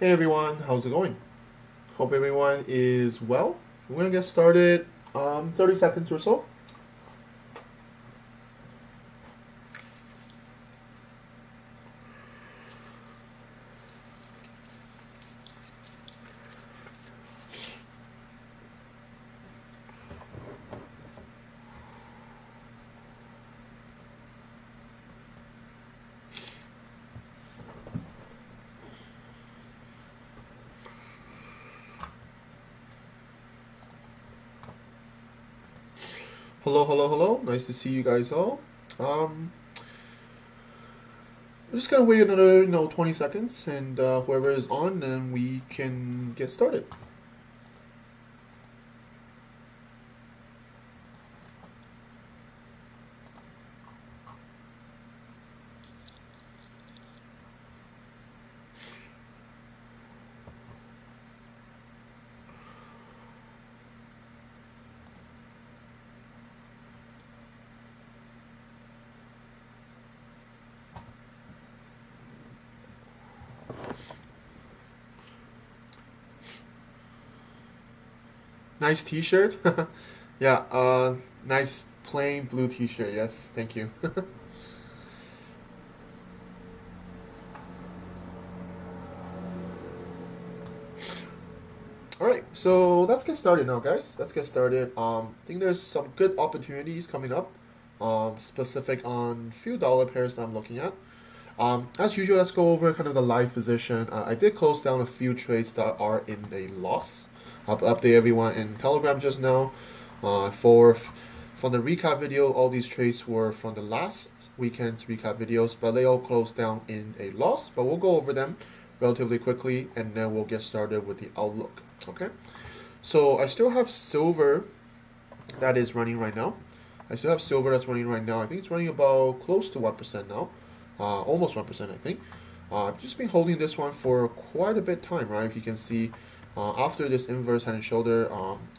Hey everyone, how's it going? Hope everyone is well. We're gonna get started 30 seconds or so. Hello, hello, hello. Nice to see you guys all. We're just gonna wait another 20 seconds, and whoever is on, then we can get started. Nice T-shirt. Yeah. Nice plain blue T-shirt. Yes, thank you. All right, so let's get started now, guys. Let's get started. I think there's some good opportunities coming up, specific on few dollar pairs that I'm looking at. As usual, let's go over kind of the live position. I did close down a few trades that are in a loss. I'll update everyone in Telegram just now. From the recap video, all these trades were from the last weekend's recap videos, but they all closed down in a loss. But we'll go over them relatively quickly, and then we'll get started with the outlook. Okay, so I still have silver that is running right now. I still have silver that's running right now. I think it's running about close to 1% now, almost 1%, I think. I've just been holding this one for quite a bit time, right? If you can see, after this inverse head and shoulder,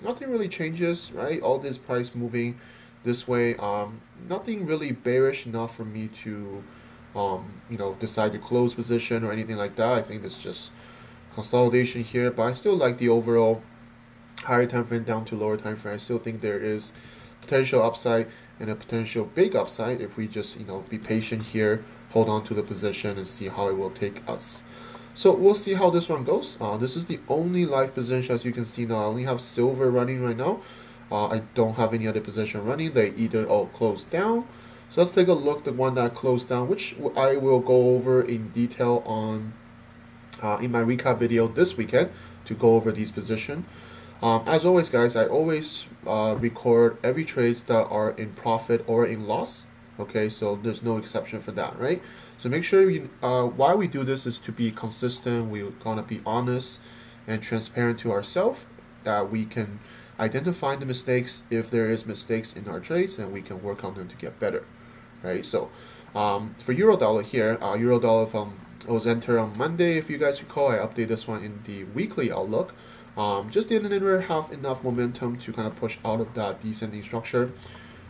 nothing really changes, right? All this price moving this way, nothing really bearish enough for me to, decide to close position or anything like that. I think it's just consolidation here, but I still like the overall higher time frame down to lower time frame. I still think there is potential upside and a potential big upside if we just be patient here, hold on to the position and see how it will take us. So we'll see how this one goes. This is the only live position, as you can see now. I only have silver running right now. I don't have any other position running. They either all closed down. So let's take a look at the one that closed down, which I will go over in detail on in my recap video this weekend to go over these positions. As always, guys, I always record every trades that are in profit or in loss. Okay, so there's no exception for that, right? So make sure why we do this is to be consistent. We're gonna be honest and transparent to ourselves, that we can identify the mistakes. If there is mistakes in our trades, and we can work on them to get better, right? So for euro dollar here, euro dollar from it was entered on Monday. If you guys recall, I updated this one in the weekly outlook. Just didn't have enough momentum to kind of push out of that descending structure.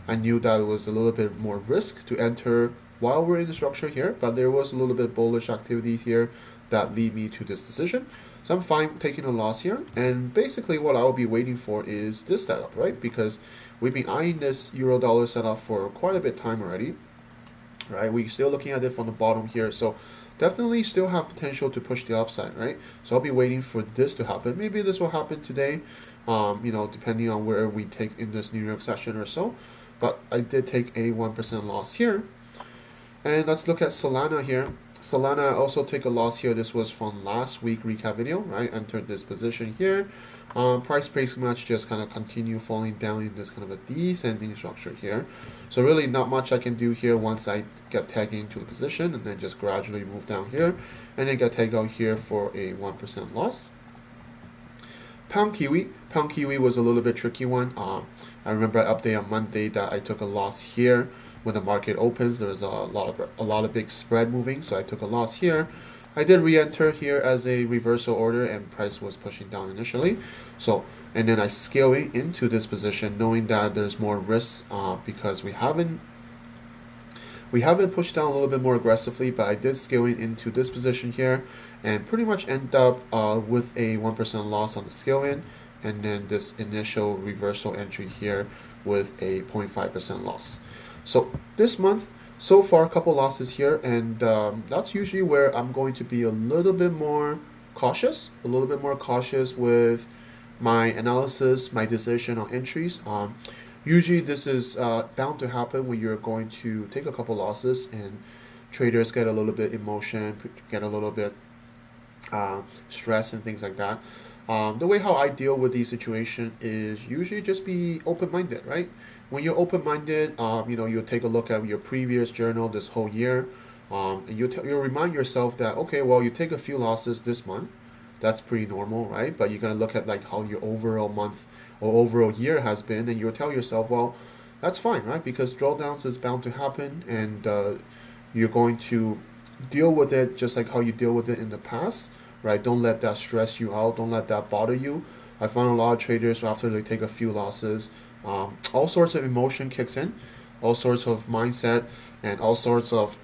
I knew that it was a little bit more risk to enter while we're in the structure here, but there was a little bit bullish activity here that lead me to this decision. So I'm fine taking a loss here, and basically what I'll be waiting for is this setup, right? Because we've been eyeing this euro dollar setup for quite a bit of time already, right? We're still looking at it from the bottom here, so definitely still have potential to push the upside, right? So I'll be waiting for this to happen. Maybe this will happen today, depending on where we take in this New York session or so. But I did take a 1% loss here. And let's look at Solana here. Solana also take a loss here. This was from last week recap video, right? Entered this position here. Price pretty much just kind of continue falling down in this kind of a descending structure here. So really not much I can do here once I get tagged into the position, and then just gradually move down here and then get tagged out here for a 1% loss. Pound Kiwi was a little bit tricky one. I remember I updated on Monday that I took a loss here. When the market opens, there was a lot of big spread moving, so I took a loss here. I did re-enter here as a reversal order, and price was pushing down initially. So, and then I scale into this position, knowing that there's more risks because we haven't pushed down a little bit more aggressively, but I did scale into this position here, and pretty much end up with a 1% loss on the scale in, and then this initial reversal entry here with a 0.5% loss. So this month, so far, a couple losses here, and that's usually where I'm going to be a little bit more cautious, with my analysis, my decision on entries. Usually this is bound to happen when you're going to take a couple losses and traders get a little bit emotion, get a little bit stress and things like that. The way how I deal with these situations is usually just be open-minded, right? When you're open-minded, you'll take a look at your previous journal this whole year, and you'll remind yourself that, okay, well, you take a few losses this month. That's pretty normal, right? But you're going to look at like how your overall month or overall year has been, and you'll tell yourself, well, that's fine, right? Because drawdowns is bound to happen, and you're going to deal with it just like how you deal with it in the past, right? Don't let that stress you out. Don't let that bother you. I found a lot of traders after they take a few losses, all sorts of emotion kicks in, all sorts of mindset, and all sorts of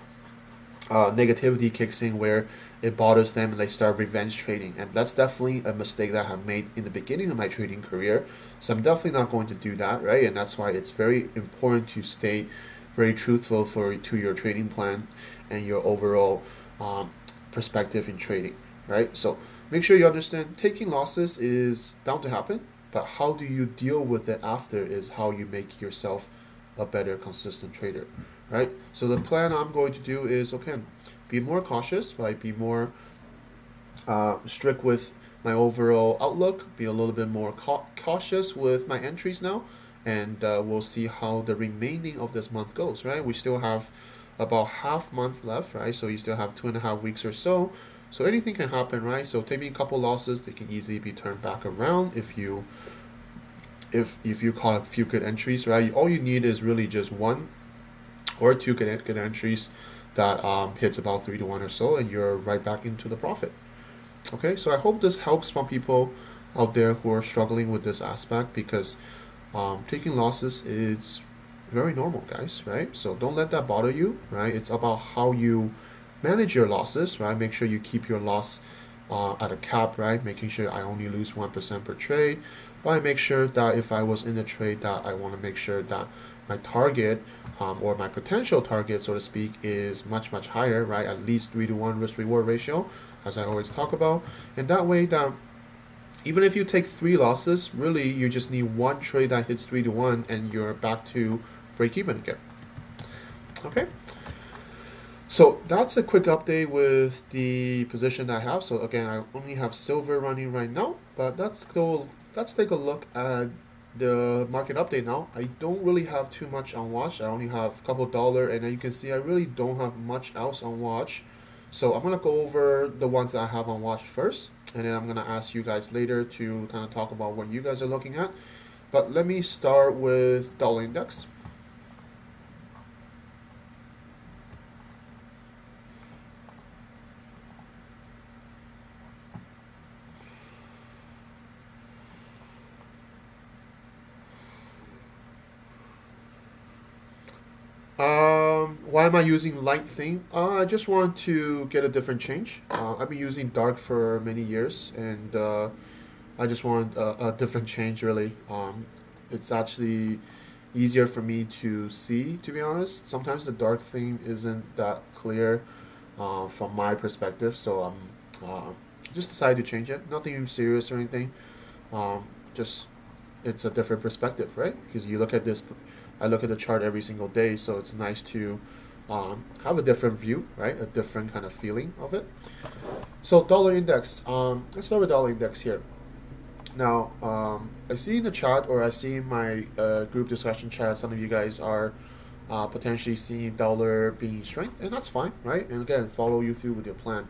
negativity kicks in where it bothers them and they start revenge trading. And that's definitely a mistake that I have made in the beginning of my trading career. So I'm definitely not going to do that, right? And that's why it's very important to stay very truthful to your trading plan and your overall perspective in trading, right? So make sure you understand taking losses is bound to happen, but how do you deal with it after is how you make yourself a better consistent trader, right? So the plan I'm going to do is, okay, be more cautious, right? Be more strict with my overall outlook, be a little bit more cautious with my entries now, and we'll see how the remaining of this month goes, right? We still have about half month left, right? So you still have 2.5 weeks or so. So anything can happen, right? So taking a couple losses, they can easily be turned back around if you caught a few good entries, right? All you need is really just one or two good entries that hits about 3 to 1 or so, and you're right back into the profit. Okay, so I hope this helps some people out there who are struggling with this aspect, because taking losses is very normal, guys, right? So don't let that bother you, right? It's about how you manage your losses, right? Make sure you keep your loss at a cap, right? Making sure I only lose 1% per trade. But I make sure that if I was in a trade, that I want to make sure that my target or my potential target, so to speak, is much higher, right? At least 3 to 1 risk reward ratio, as I always talk about. And that way that even if you take 3 losses, really you just need one trade that hits 3 to 1 and you're back to break even again. Okay. So that's a quick update with the position I have. So again, I only have silver running right now, but let's take a look at the market update now. I don't really have too much on watch. I only have a couple dollar, and then you can see I really don't have much else on watch. So I'm gonna go over the ones that I have on watch first, and then I'm gonna ask you guys later to kind of talk about what you guys are looking at. But let me start with dollar index. Why am I using light thing? I just want to get a different change. I've been using dark for many years, and I just want a different change, really. It's actually easier for me to see, to be honest. Sometimes the dark theme isn't that clear from my perspective, so just decided to change it. Nothing serious or anything. Just it's a different perspective, right? Because you look at this, I look at the chart every single day, so it's nice to have a different view, right? A different kind of feeling of it. So dollar index. Let's start with dollar index here. Now, I see in the chat, or I see in my group discussion chat, some of you guys are potentially seeing dollar being strength, and that's fine, right? And again, follow you through with your plan.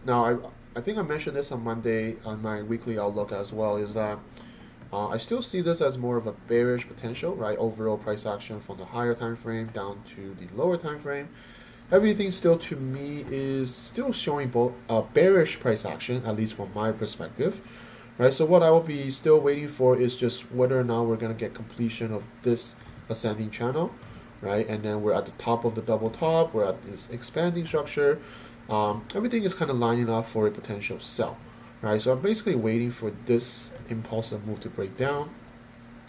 Now, I think I mentioned this on Monday on my weekly outlook as well, is that I still see this as more of a bearish potential, right? Overall price action from the higher time frame down to the lower time frame. Everything still, to me, is still showing both a bearish price action, at least from my perspective, right? So what I will be still waiting for is just whether or not we're going to get completion of this ascending channel, right? And then we're at the top of the double top, we're at this expanding structure. everything is kind of lining up for a potential sell, right? So I'm basically waiting for this impulsive move to break down,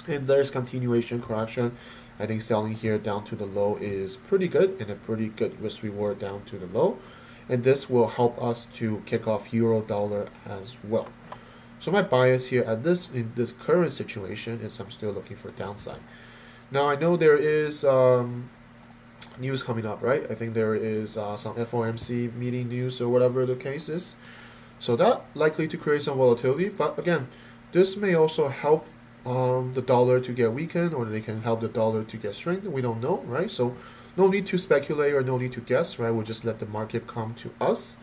and there's continuation correction. I think selling here down to the low is pretty good, and a pretty good risk reward down to the low, and this will help us to kick off euro dollar as well. So my bias here at in this current situation is I'm still looking for downside. Now I know there is news coming up, right? I think there is some FOMC meeting news or whatever the case is. So that likely to create some volatility, but again, this may also help the dollar to get weakened, or they can help the dollar to get strengthened. We don't know, right? So no need to speculate or no need to guess, right? We'll just let the market come to us.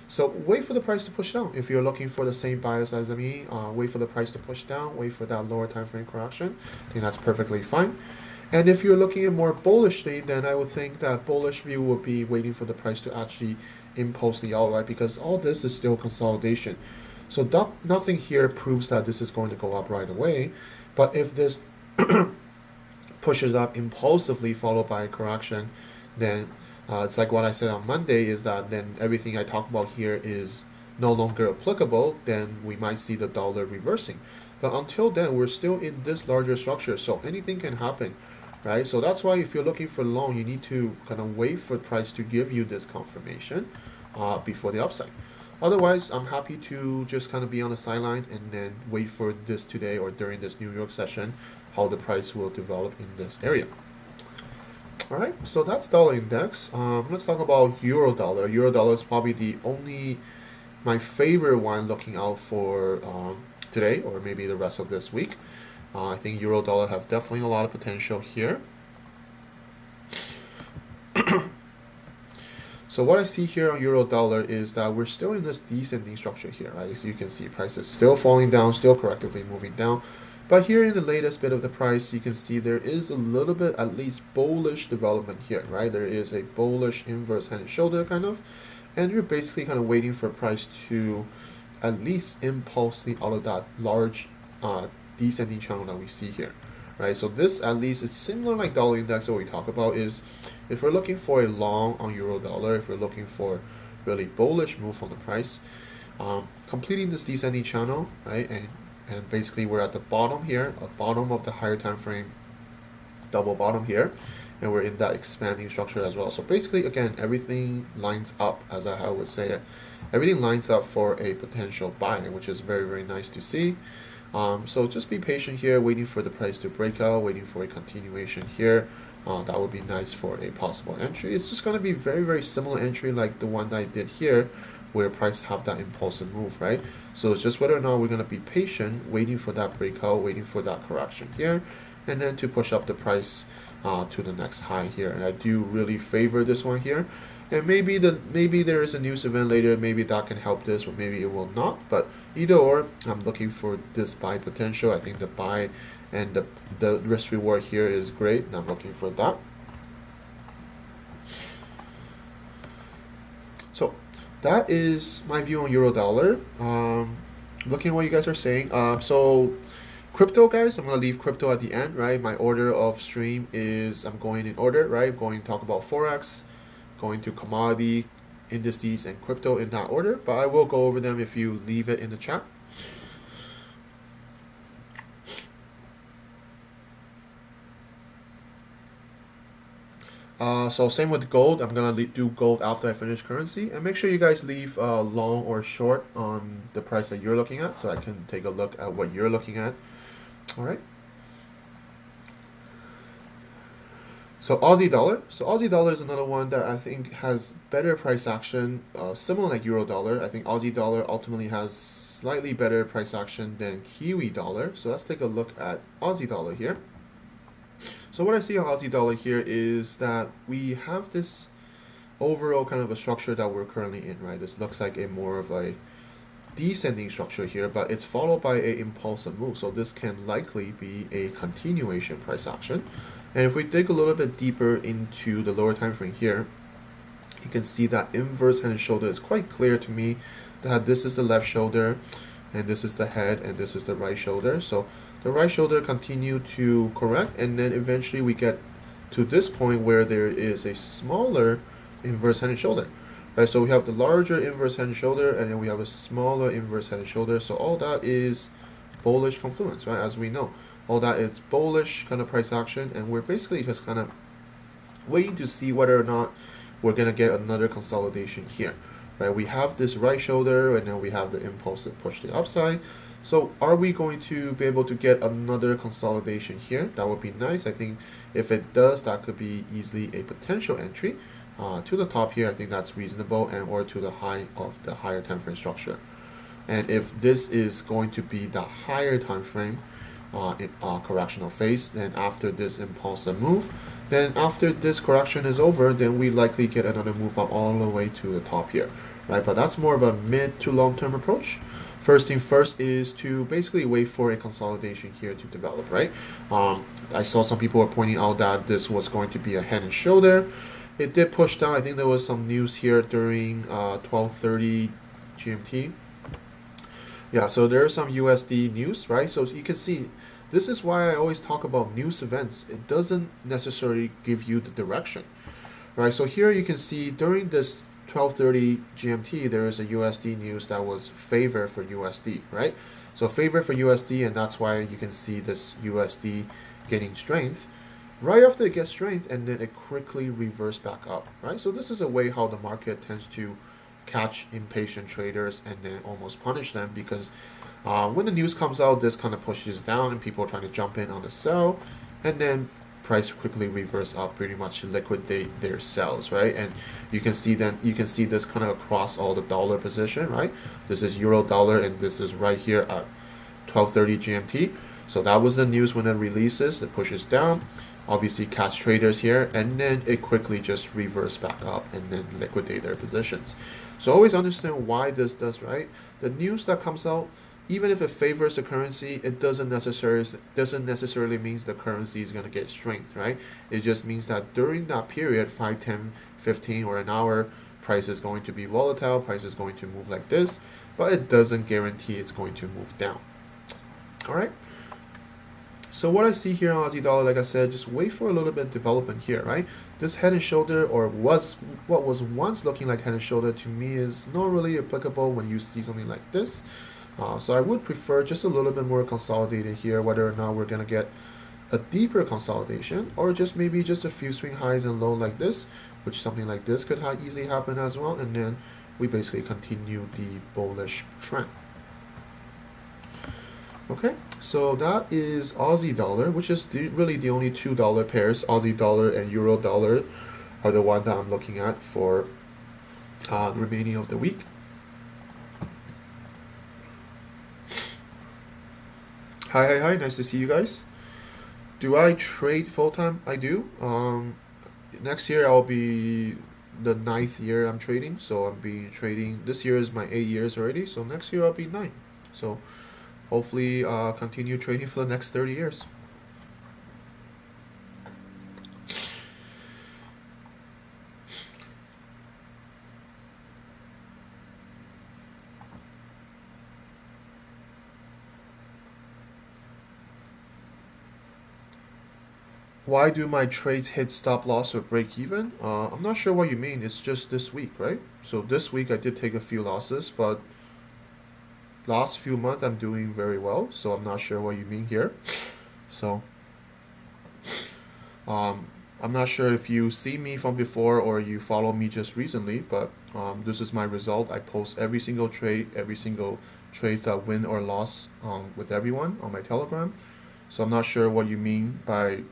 So wait for the price to push down. If you're looking for the same bias as me, wait for the price to push down, wait for that lower time frame correction. I think that's perfectly fine. And if you're looking at more bullishly, then I would think that bullish view would be waiting for the price to actually impulse the outright, because all this is still consolidation. So nothing here proves that this is going to go up right away. But if this pushes up impulsively followed by a correction, then it's like what I said on Monday, is that then everything I talk about here is no longer applicable. Then we might see the dollar reversing. But until then, we're still in this larger structure, so anything can happen, right? So that's why if you're looking for long, you need to kind of wait for price to give you this confirmation before the upside. Otherwise, I'm happy to just kind of be on the sideline and then wait for this today or during this New York session, how the price will develop in this area. All right, so that's dollar index. Let's talk about euro dollar. Euro dollar is probably my favorite one looking out for today or maybe the rest of this week. I think euro dollar have definitely a lot of potential here. So what I see here on euro dollar is that we're still in this descending structure here, right? So you can see prices still falling down, still correctively moving down. But here in the latest bit of the price, you can see there is a little bit, at least bullish development here, right? There is a bullish inverse head and shoulder kind of, and you're basically kind of waiting for price to at least impulse out of that large descending channel that we see here, right? So this, at least, it's similar like dollar index. What we talk about is if we're looking for a long on euro dollar, if we're looking for really bullish move on the price, completing this descending channel, right? And basically we're at the bottom here, at bottom of the higher time frame, double bottom here, and we're in that expanding structure as well. So basically, again, everything lines up, as I would say it. Everything lines up for a potential buy, which is very, very nice to see. So just be patient here, waiting for the price to break out, waiting for a continuation here. That would be nice for a possible entry. It's just going to be very, very similar entry like the one that I did here, where price have that impulsive move, right? So it's just whether or not we're going to be patient, waiting for that breakout, waiting for that correction here, and then to push up the price to the next high here. And I do really favor this one here. And maybe there is a news event later, maybe that can help this, or maybe it will not. But either or, I'm looking for this buy potential. I think the buy and the risk reward here is great, and I'm looking for that. So that is my view on euro dollar. Looking at what you guys are saying. So crypto, guys, I'm going to leave crypto at the end, right? My order of stream is I'm going in order, right? I'm going to talk about Forex, going to commodity, indices, and crypto in that order. But I will go over them if you leave it in the chat. So same with gold. I'm going to do gold after I finish currency. And make sure you guys leave long or short on the price that you're looking at, so I can take a look at what you're looking at. All right. So Aussie dollar. So Aussie dollar is another one that I think has better price action, similar like euro dollar. I think Aussie dollar ultimately has slightly better price action than Kiwi dollar. So let's take a look at Aussie dollar here. So what I see on Aussie dollar here is that we have this overall kind of a structure that we're currently in, right? This looks like a more of a descending structure here, but it's followed by a impulsive move. So this can likely be a continuation price action. And if we dig a little bit deeper into the lower time frame here, you can see that inverse head and shoulder is quite clear to me that this is the left shoulder, and this is the head, and this is the right shoulder. So the right shoulder continue to correct, and then eventually we get to this point where there is a smaller inverse head and shoulder, Right, so we have the larger inverse head and shoulder, and then we have a smaller inverse head and shoulder. So all that is bullish confluence, right? As we know, all that is bullish kind of price action, and we're basically just kind of waiting to see whether or not we're gonna get another consolidation here, right? We have this right shoulder, and then we have the impulse that push the upside. So are we going to be able to get another consolidation here? That would be nice. I think if it does, that could be easily a potential entry to the top here. I think that's reasonable, and or to the high of the higher time frame structure. And if this is going to be the higher time frame correctional phase, then after this impulsive move, then after this correction is over, then we likely get another move up all the way to the top here, right? But that's more of a mid to long term approach. First thing first is to basically wait for a consolidation here to develop, right? I saw some people were pointing out that this was going to be a head and shoulder. It did push down. I think there was some news here during 12:30 GMT. Yeah, so there's some USD news, right? So you can see, this is why I always talk about news events. It doesn't necessarily give you the direction, right? So here you can see during this 12:30 GMT, there is a USD news that was favor for USD, right? So favor for USD, and that's why you can see this USD getting strength. Right after it gets strength, and then it quickly reversed back up, right? So this is a way how the market tends to catch impatient traders and then almost punish them, because when the news comes out, this kind of pushes down and people are trying to jump in on the sell, and then price quickly reverse up, pretty much liquidate their sells, right? And you can see this kind of across all the dollar position, right? This is euro dollar, and this is right here at 12:30 GMT. So that was the news when it releases. It pushes down, obviously catch traders here, and then it quickly just reverse back up and then liquidate their positions. So always understand why this does, right? The news that comes out, even if it favors the currency, it doesn't necessarily means the currency is going to get strength, right? It just means that during that period, 5, 10, 15, or an hour, price is going to be volatile, price is going to move like this, but it doesn't guarantee it's going to move down. All right. So what I see here on Aussie dollar, like I said, just wait for a little bit of development here, right? This head and shoulder, or what was once looking like head and shoulder, to me is not really applicable when you see something like this. So I would prefer just a little bit more consolidated here, whether or not we're going to get a deeper consolidation, or just maybe just a few swing highs and low like this, which something like this could easily happen as well, and then we basically continue the bullish trend. Okay, so that is Aussie dollar, which is really the only $2 pairs. Aussie dollar and euro dollar are the one that I'm looking at for the remaining of the week. Hi, nice to see you guys. Do I trade full-time? I do. Next year I'll be the 9th year I'm trading, so I'll be trading. This year is my 8 years already, so next year I'll be 9. So hopefully continue trading for the next 30 years. Why do my trades hit stop loss or break even? I'm not sure what you mean. It's just this week, right? So this week I did take a few losses, but last few months I'm doing very well, so I'm not sure what you mean here. So I'm not sure if you see me from before or you follow me just recently, but this is my result. I post every single trade that win or loss with everyone on my Telegram. So I'm not sure what you mean by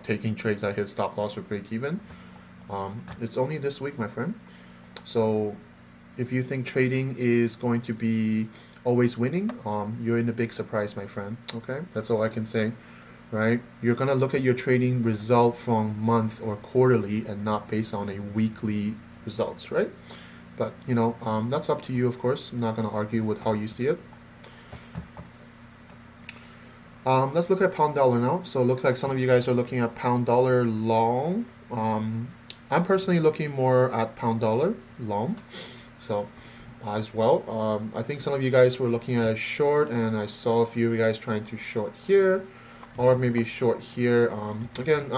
taking trades that hit stop loss or break even. It's only this week, my friend. So if you think trading is going to be always winning, you're in a big surprise, my friend. Okay, that's all I can say, right? You're gonna look at your trading result from month or quarterly and not based on a weekly results, right? But you know, that's up to you, of course. I'm not gonna argue with how you see it. Let's look at pound dollar now. So it looks like some of you guys are looking at pound dollar long. I'm personally looking more at pound dollar long. So as well, I think some of you guys were looking at a short, and I saw a few of you guys trying to short here, or maybe short here. Again,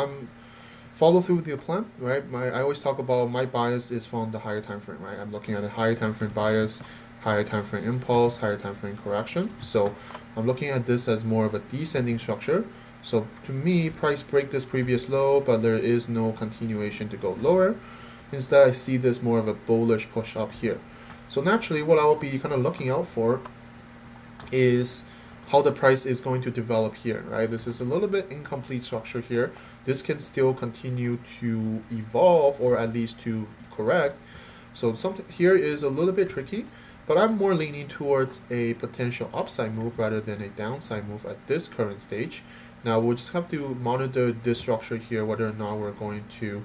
follow through with your plan, right? I always talk about my bias is from the higher time frame, right? I'm looking at a higher time frame bias, higher time frame impulse, higher time frame correction. So I'm looking at this as more of a descending structure. So to me, price break this previous low, but there is no continuation to go lower. Instead, I see this more of a bullish push up here. So naturally, what I will be kind of looking out for is how the price is going to develop here, right? This is a little bit incomplete structure here. This can still continue to evolve or at least to correct. So something here is a little bit tricky, but I'm more leaning towards a potential upside move rather than a downside move at this current stage. Now we'll just have to monitor this structure here, whether or not we're going to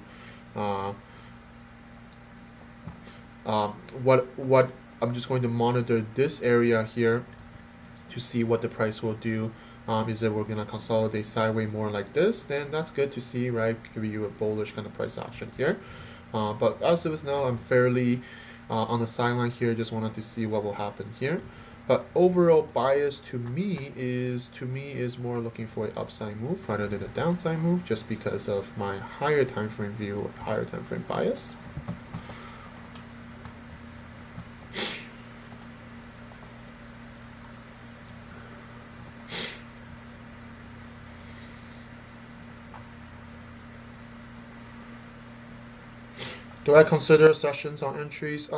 what I'm just going to monitor this area here to see what the price will do. Is it we're going to consolidate sideways more like this, then that's good to see, right? Give you a bullish kind of price action here. But as of now, I'm fairly on the sideline here, just wanted to see what will happen here. But overall bias to me is more looking for an upside move rather than a downside move, just because of my higher time frame view, higher time frame bias. Do I consider sessions on entries?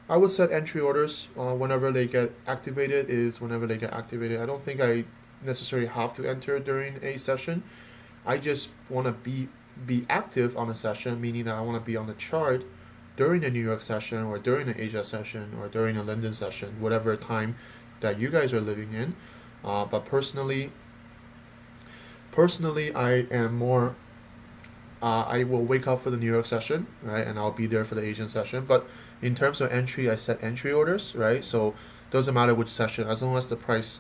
I would set entry orders whenever they get activated. I don't think I necessarily have to enter during a session. I just want to be active on a session, meaning that I want to be on the chart during the New York session or during the Asia session or during the London session, whatever time that you guys are living in. But personally, I am more. I will wake up for the New York session, right, and I'll be there for the Asian session. But in terms of entry, I set entry orders, right? So doesn't matter which session, as long as the price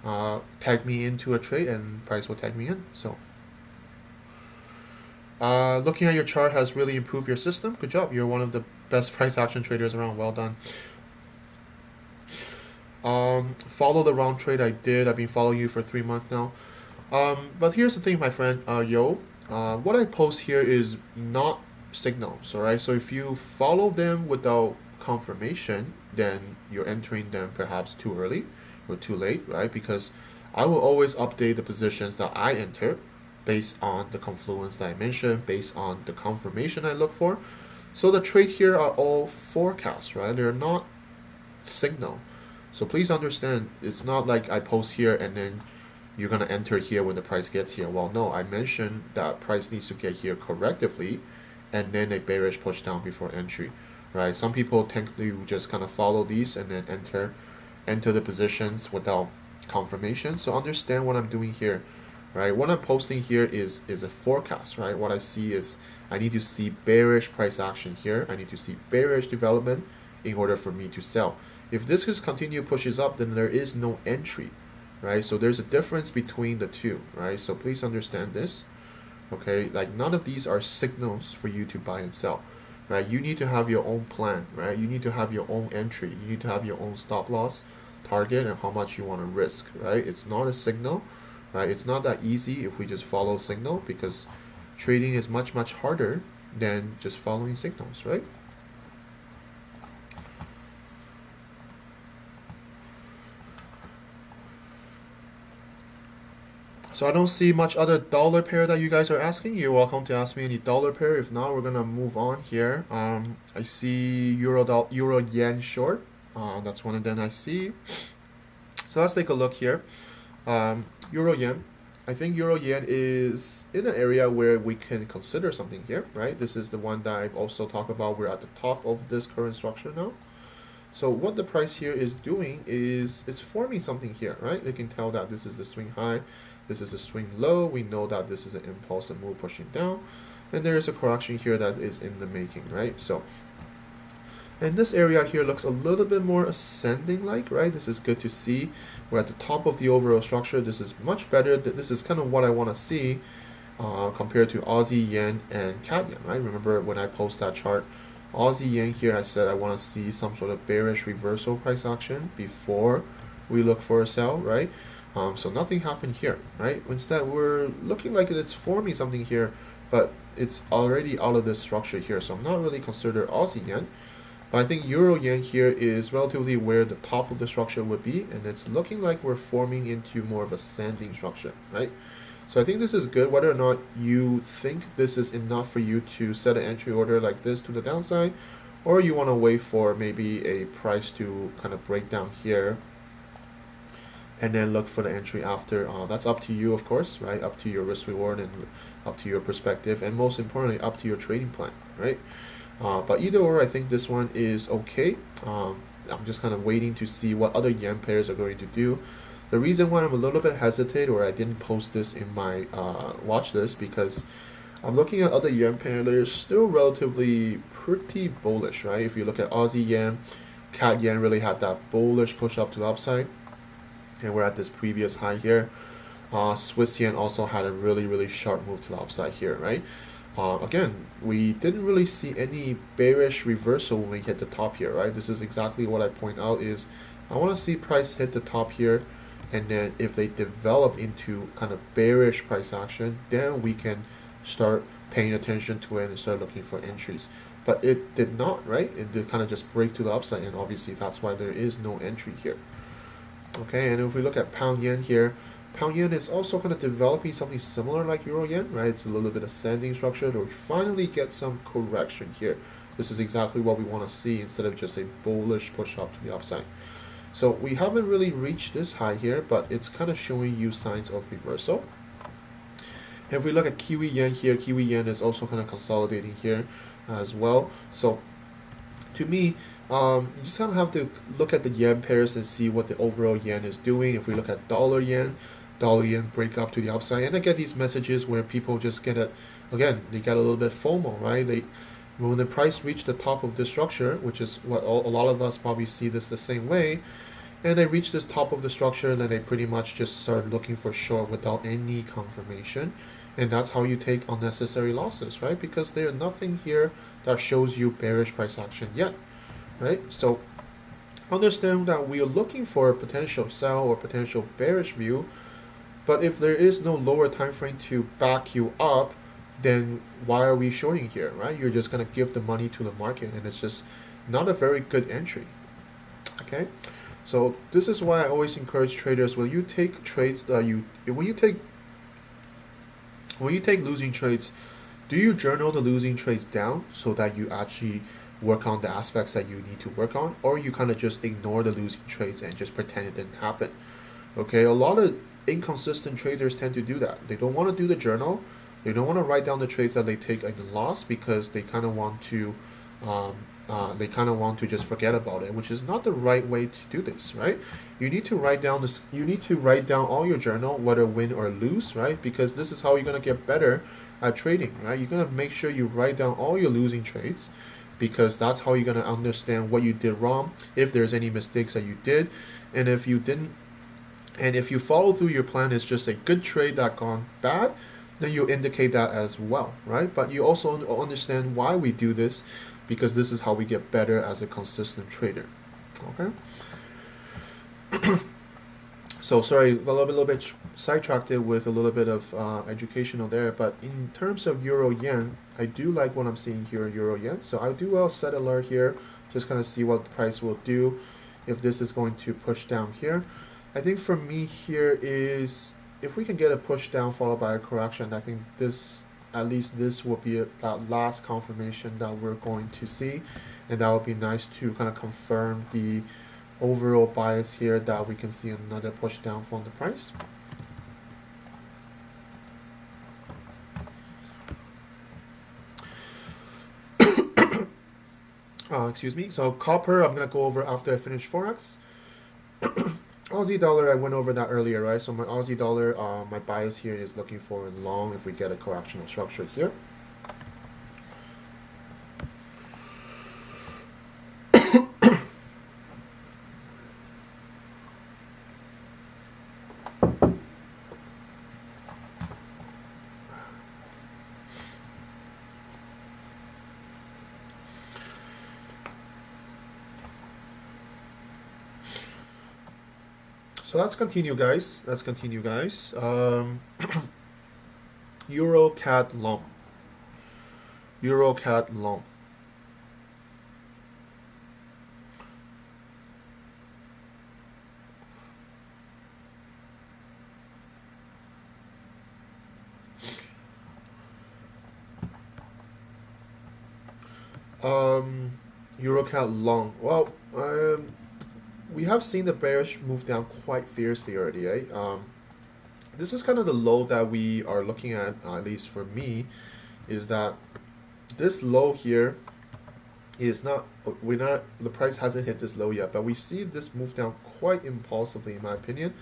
tag me into a trade, and price will tag me in. So looking at your chart has really improved your system. Good job. You're one of the best price action traders around. Well done. Follow the round trade I did. I've been following you for 3 months now. But here's the thing, my friend. What I post here is not signals, alright? So if you follow them without confirmation, then you're entering them perhaps too early or too late, right? Because I will always update the positions that I enter based on the confluence that I mentioned, based on the confirmation I look for. So the trade here are all forecasts, right? They're not signal. So please understand, it's not like I post here and then you're going to enter here when the price gets here. Well, no, I mentioned that price needs to get here correctively and then a bearish push down before entry, right? Some people tend to just kind of follow these and then enter the positions without confirmation. So understand what I'm doing here, right? What I'm posting here is a forecast, right? What I see is I need to see bearish price action here. I need to see bearish development in order for me to sell. If this just continue pushes up, then there is no entry, right? So there's a difference between the two, right? So please understand this, okay? Like none of these are signals for you to buy and sell, right? You need to have your own plan, right? You need to have your own entry. You need to have your own stop loss target and how much you want to risk, right? It's not a signal, right? It's not that easy if we just follow signal, because trading is much harder than just following signals, right? So I don't see much other dollar pair that you guys are asking. You're welcome to ask me any dollar pair. If not, we're gonna move on here. I see Euro Yen short. That's one of them I see. So let's take a look here. Euro Yen. I think Euro Yen is in an area where we can consider something here, right? This is the one that I've also talked about. We're at the top of this current structure now. So what the price here is doing is forming something here, right? You can tell that this is the swing high, this is a swing low. We know that this is an impulsive move pushing down, and there is a correction here that is in the making, right? So, and this area here looks a little bit more ascending like, right? This is good to see. We're at the top of the overall structure. This is much better. This is kind of what I want to see compared to Aussie Yen and Cat Yen, right? Remember when I post that chart, Aussie Yen here, I said I want to see some sort of bearish reversal price action before we look for a sell, right? So nothing happened here, right? Instead, we're looking like it's forming something here but it's already out of this structure here, so I'm not really considered Aussie Yen. But I think Euro Yen here is relatively where the top of the structure would be, and it's looking like we're forming into more of a sanding structure, right? So I think this is good, whether or not you think this is enough for you to set an entry order like this to the downside, or you want to wait for maybe a price to kind of break down here and then look for the entry after. That's up to you, of course, right? Up to your risk reward and up to your perspective, and most importantly, up to your trading plan, right? But either or, I think this one is okay. I'm just kind of waiting to see what other yen pairs are going to do. The reason why I'm a little bit hesitant, or I didn't post this in my watch list, because I'm looking at other yen pairs that are still relatively pretty bullish, right? If you look at Aussie Yen, CAD Yen really had that bullish push up to the upside, and we're at this previous high here. Swiss Yen also had a really sharp move to the upside here, right? Again, we didn't really see any bearish reversal when we hit the top here, right? This is exactly what I point out is I want to see price hit the top here, and then if they develop into kind of bearish price action, then we can start paying attention to it and start looking for entries. But it did not, right? It did kind of just break to the upside, and obviously that's why there is no entry here. Okay, and if we look at pound yen here, pound yen is also kind of developing something similar like euro yen, right? It's a little bit ascending structure, but we finally get some correction here. This is exactly what we want to see instead of just a bullish push up to the upside. So we haven't really reached this high here, but it's kind of showing you signs of reversal. And if we look at Kiwi Yen here, Kiwi Yen is also kind of consolidating here as well. So to me, you just kind of have to look at the yen pairs and see what the overall yen is doing. If we look at dollar yen break up to the upside, and I get these messages where people just get it again, they get a little bit FOMO, right? When the price reached the top of this structure, which is what a lot of us probably see this the same way, and they reach this top of the structure, then they pretty much just start looking for short without any confirmation. And that's how you take unnecessary losses, right? Because there's nothing here that shows you bearish price action yet, right? So understand that we are looking for a potential sell or potential bearish view, but if there is no lower time frame to back you up, then why are we shorting here, right? You're just going to give the money to the market, and it's just not a very good entry, okay? So this is why I always encourage traders, when you take trades that when you take losing trades, do you journal the losing trades down so that you actually work on the aspects that you need to work on, or you kind of just ignore the losing trades and just pretend it didn't happen? Okay, a lot of inconsistent traders tend to do that. They don't want to do the journal. They don't want to write down the trades that they take in the loss, because they kind of want to just forget about it, which is not the right way to do this, right? You need to write down this. You need to write down all your journal, whether win or lose, right? Because this is how you're gonna get better at trading, right? You're gonna make sure you write down all your losing trades, because that's how you're gonna understand what you did wrong, if there's any mistakes that you did, and if you didn't, and if you follow through your plan, it's just a good trade that gone bad, then you indicate that as well, right? But you also understand why we do this, because this is how we get better as a consistent trader. Okay. So sorry, a little bit sidetracked it with a little bit of educational there, but in terms of euro yen, I do like what I'm seeing here in euro yen. So I do well set alert here, just kind of see what the price will do if this is going to push down here. I think for me here is, if we can get a push down followed by a correction, I think this, at least this will be that last confirmation that we're going to see, and that would be nice to kind of confirm the overall bias here, that we can see another push down from the price. Excuse me. So copper, I'm gonna go over after I finish Forex. Aussie dollar, I went over that earlier, right? So my Aussie dollar, my bias here is looking for long if we get a correctional structure here. So let's continue, guys. Euro CAD long. Euro CAD long. Euro CAD long. Well, we have seen the bearish move down quite fiercely already, right? This is kind of the low that we are looking at least for me, is that this low here is not, the price hasn't hit this low yet, but we see this move down quite impulsively in my opinion.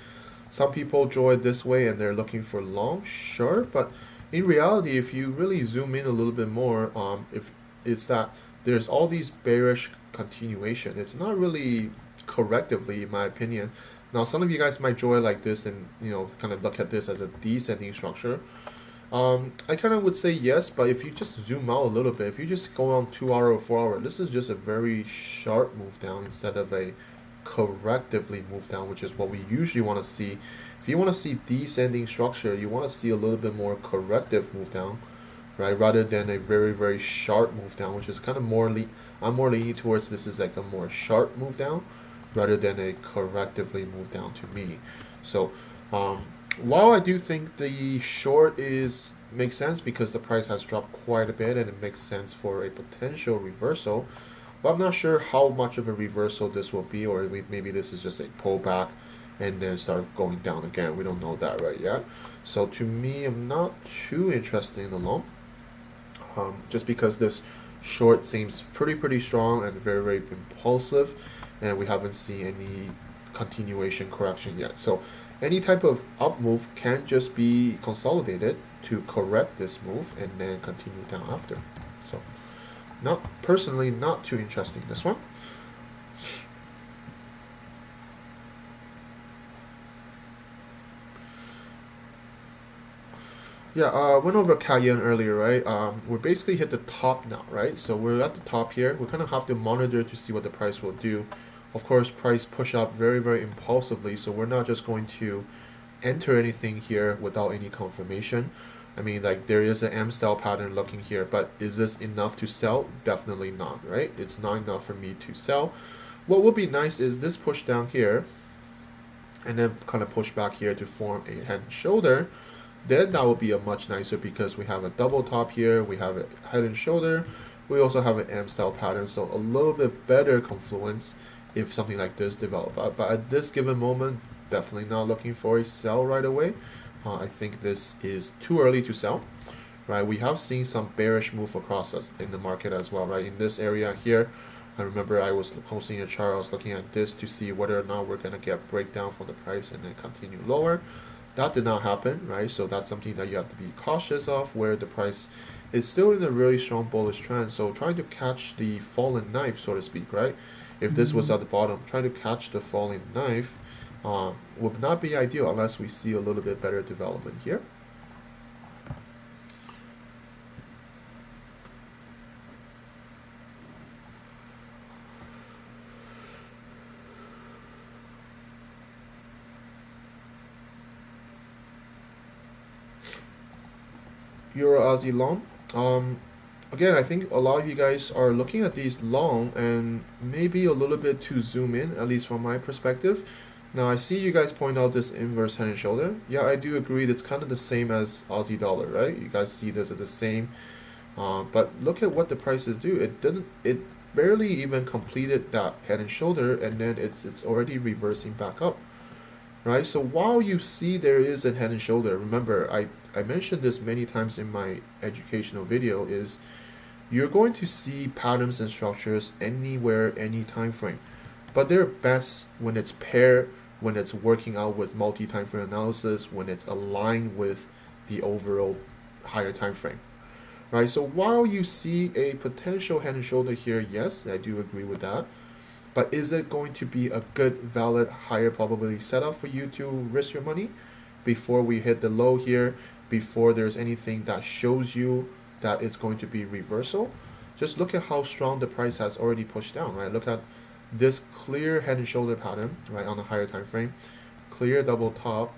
Some people draw it this way and they're looking for long, sure, but in reality, if you really zoom in a little bit more, if it's that there's all these bearish continuation, it's not really correctively in my opinion. Now some of you guys might draw it like this and kind of look at this as a descending structure. I kind of would say yes, but if you just zoom out a little bit, if you just go on 2 hour or 4 hour, this is just a very sharp move down instead of a correctively move down, which is what we usually want to see. If you want to see descending structure, you want to see a little bit more corrective move down, right? Rather than a very, very sharp move down, which is kind of more, I'm more leaning towards this is like a more sharp move down rather than a correctively move down to me. So, while I do think the short makes sense because the price has dropped quite a bit and it makes sense for a potential reversal, but I'm not sure how much of a reversal this will be, or maybe this is just a pullback and then start going down again. We don't know that right yet. So to me, I'm not too interested in the long, just because this short seems pretty strong and very, very impulsive, and we haven't seen any continuation correction yet. So any type of up move can just be consolidated to correct this move and then continue down after. So personally not too interesting this one. Yeah, went over CAD Yen earlier, right? We're basically hit the top now, right? So we're at the top here. We kind of have to monitor to see what the price will do. Of course, price push up very, very impulsively, so we're not just going to enter anything here without any confirmation. I mean, like, there is an M style pattern looking here, but is this enough to sell? Definitely not, right? It's not enough for me to sell. What would be nice is this push down here and then kind of push back here to form a head and shoulder. Then that will be a much nicer because we have a double top here, we have a head and shoulder, we also have an M style pattern, so a little bit better confluence if something like this develops. But at this given moment, definitely not looking for a sell right away. I think this is too early to sell, right? We have seen some bearish move across us in the market as well, right? In this area here, I remember I was posting a chart, I was looking at this to see whether or not we're going to get breakdown from the price and then continue lower. That did not happen, right? So that's something that you have to be cautious of, where the price is still in a really strong bullish trend. So trying to catch the fallen knife, so to speak, right? If this was at the bottom, trying to catch the falling knife would not be ideal unless we see a little bit better development here. Euro Aussie long. Again, I think a lot of you guys are looking at these long and maybe a little bit too zoom in, at least from my perspective. Now I see you guys point out this inverse head and shoulder. Yeah, I do agree that's kind of the same as Aussie dollar, right? You guys see this as the same. But look at what the prices do. It barely even completed that head and shoulder, and then it's already reversing back up, right? So while you see there is a head and shoulder, remember I mentioned this many times in my educational video, is you're going to see patterns and structures anywhere, any time frame, but they're best when it's paired, when it's working out with multi-time frame analysis, when it's aligned with the overall higher time frame, right? So while you see a potential head and shoulder here, yes, I do agree with that, but is it going to be a good, valid, higher probability setup for you to risk your money before we hit the low here, before there's anything that shows you that it's going to be reversal? Just look at how strong the price has already pushed down, right? Look at this clear head and shoulder pattern, right, on the higher time frame, clear double top.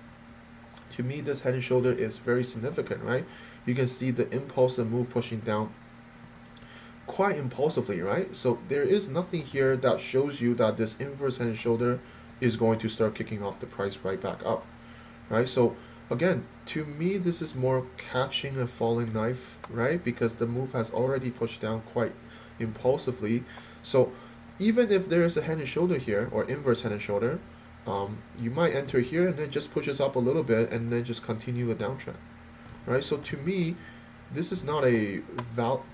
To me, this head and shoulder is very significant, right? You can see the impulsive move pushing down quite impulsively, right? So there is nothing here that shows you that this inverse head and shoulder is going to start kicking off the price right back up, right? So again, to me, this is more catching a falling knife, right? Because the move has already pushed down quite impulsively. So even if there is a head and shoulder here, or inverse head and shoulder, you might enter here and then just pushes up a little bit and then just continue a downtrend, right? So to me, this is not a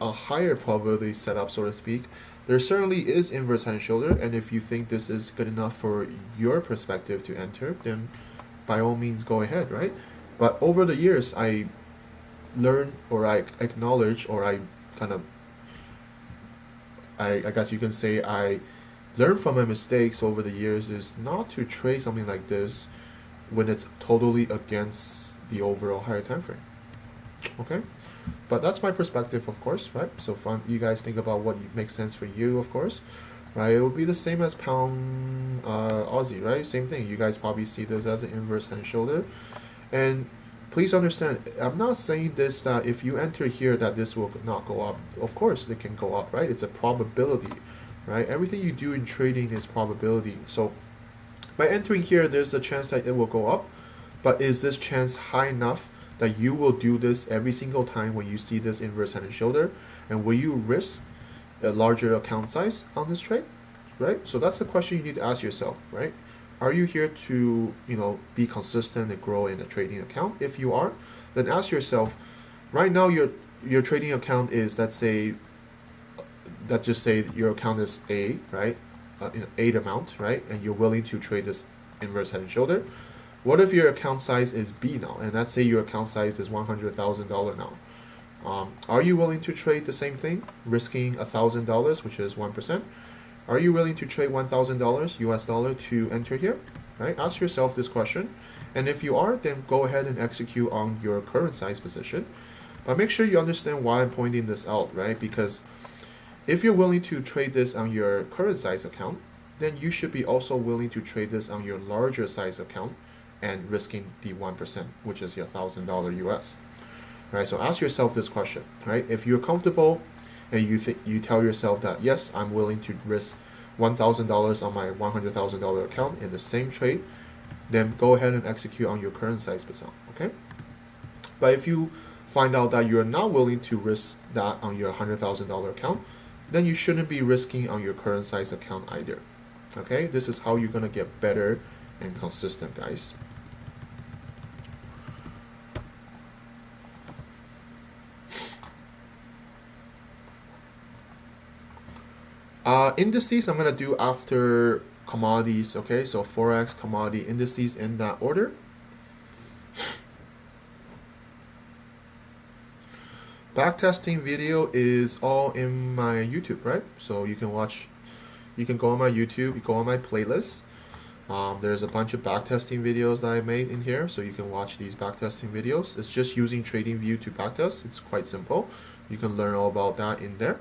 higher probability setup, so to speak. There certainly is inverse head and shoulder, and if you think this is good enough for your perspective to enter, then by all means go ahead, right? But over the years, I learned, or I acknowledge, or I kind of, I guess you can say I learned from my mistakes over the years, is not to trade something like this when it's totally against the overall higher time frame. Okay, but that's my perspective, of course, right? So you guys think about what makes sense for you, of course, right? It would be the same as pound Aussie, right? Same thing. You guys probably see this as an inverse head and shoulder, and please understand, I'm not saying this that if you enter here that this will not go up. Of course, it can go up, right? It's a probability, right? Everything you do in trading is probability. So by entering here, there's a chance that it will go up, but is this chance high enough that you will do this every single time when you see this inverse head and shoulder? And will you risk a larger account size on this trade, right? So that's the question you need to ask yourself, right? Are you here to, be consistent and grow in a trading account? If you are, then ask yourself, right now your trading account is, let's just say your account is A, right? A amount, right? And you're willing to trade this inverse head and shoulder. What if your account size is B now? And let's say your account size is $100,000 now. Are you willing to trade the same thing, risking $1,000, which is 1%? Are you willing to trade $1,000 US dollar to enter here? Right? Ask yourself this question. And if you are, then go ahead and execute on your current size position. But make sure you understand why I'm pointing this out, right? Because if you're willing to trade this on your current size account, then you should be also willing to trade this on your larger size account and risking the 1%, which is your $1,000 US. Right? So ask yourself this question, right? If you're comfortable and you tell yourself that, yes, I'm willing to risk $1,000 on my $100,000 account in the same trade, then go ahead and execute on your current size percent, okay? But if you find out that you're not willing to risk that on your $100,000 account, then you shouldn't be risking on your current size account either, okay? This is how you're gonna get better and consistent, guys. Indices I'm going to do after commodities, okay? So Forex, commodity, indices in that order. Backtesting video is all in my YouTube, right? So you can go on my YouTube, you go on my playlist. There's a bunch of backtesting videos that I made in here, so you can watch these backtesting videos. It's just using TradingView to backtest. It's quite simple. You can learn all about that in there.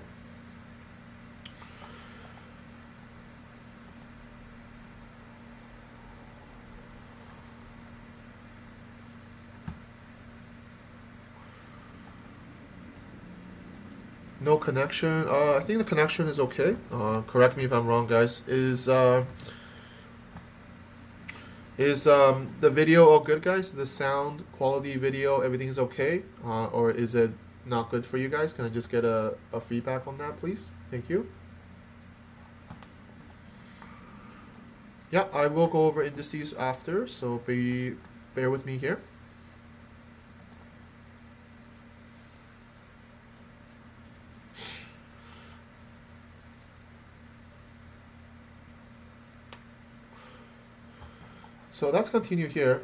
No connection. I think the connection is okay. Correct me if I'm wrong, guys. Is the video all good, guys? The sound quality, video, everything's okay? Or is it not good for you guys? Can I just get a feedback on that, please? Thank you. Yeah, I will go over indices after, so bear with me here. So let's continue here.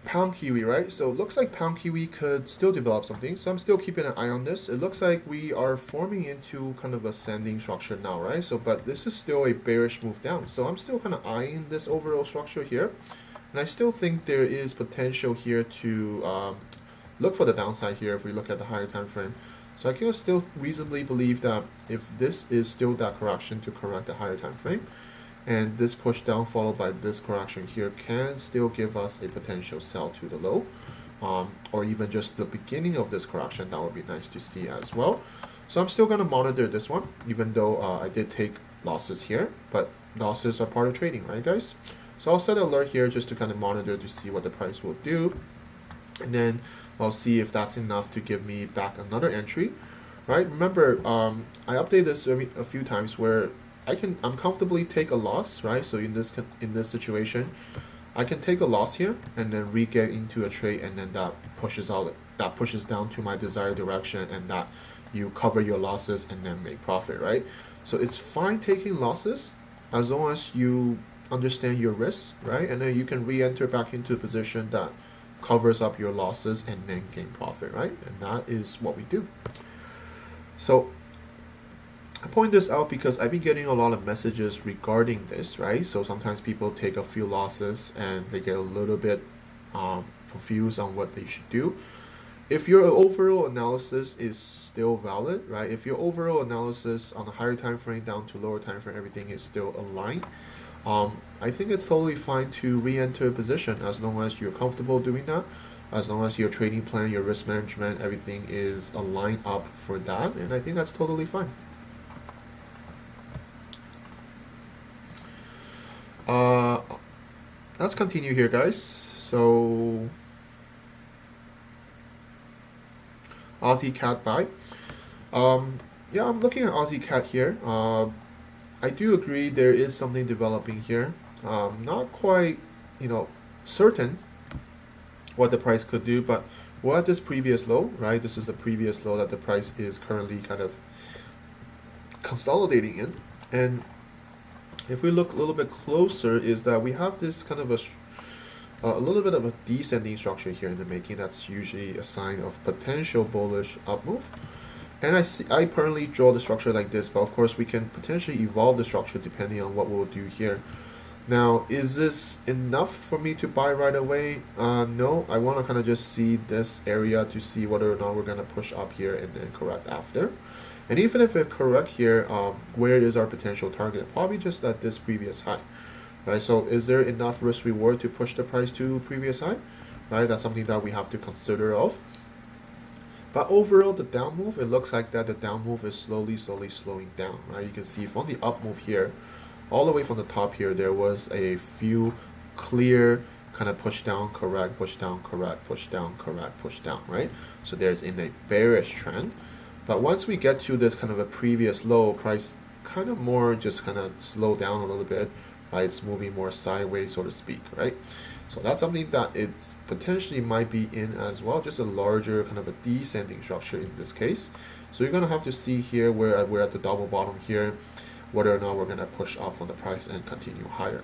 Pound Kiwi, right? So it looks like Pound Kiwi could still develop something. So I'm still keeping an eye on this. It looks like we are forming into kind of a ascending structure now, right? So, but this is still a bearish move down. So I'm still kind of eyeing this overall structure here. And I still think there is potential here to look for the downside here if we look at the higher time frame. So I can still reasonably believe that if this is still that correction to correct the higher time frame, and this push down followed by this correction here can still give us a potential sell to the low, or even just the beginning of this correction. That would be nice to see as well. So I'm still going to monitor this one, even though I did take losses here, but losses are part of trading, right guys? So I'll set an alert here just to kind of monitor to see what the price will do. And then I'll see if that's enough to give me back another entry, right? Remember, I update this a few times where I'm comfortably take a loss, right? So in this situation, I can take a loss here and then re-get into a trade, and then that pushes down to my desired direction, and that you cover your losses and then make profit, right? So it's fine taking losses as long as you understand your risks, right? And then you can re-enter back into a position that covers up your losses and then gain profit, right? And that is what we do. So I point this out because I've been getting a lot of messages regarding this, right? So sometimes people take a few losses and they get a little bit confused on what they should do. If your overall analysis is still valid, right? If your overall analysis on a higher time frame down to lower time frame, everything is still aligned, I think it's totally fine to re-enter a position as long as you're comfortable doing that, as long as your trading plan, your risk management, everything is aligned up for that, and I think that's totally fine. Let's continue here, guys. So Aussie cat buy. Yeah, I'm looking at Aussie cat here. I do agree there is something developing here. Not quite, certain what the price could do, but we're at this previous low, right? This is the previous low that the price is currently kind of consolidating in. And if we look a little bit closer, is that we have this kind of a little bit of a descending structure here in the making. That's usually a sign of potential bullish up move. And I currently draw the structure like this, but of course we can potentially evolve the structure depending on what we'll do here. Now, is this enough for me to buy right away? No, I want to kind of just see this area to see whether or not we're going to push up here and then correct after. And even if it correct here, where is our potential target? Probably just at this previous high, right? So is there enough risk reward to push the price to previous high, right? That's something that we have to consider of. But overall, the down move, it looks like that the down move is slowly slowing down, right? You can see from the up move here, all the way from the top here, there was a few clear kind of push down, correct, push down, correct, push down, correct, push down, right? So there's in a bearish trend. But once we get to this kind of a previous low, price kind of more just kind of slow down a little bit, right? It's moving more sideways, so to speak, right? So that's something that it potentially might be in as well, just a larger kind of a descending structure in this case. So you're going to have to see here where we're at the double bottom here, whether or not we're going to push up on the price and continue higher.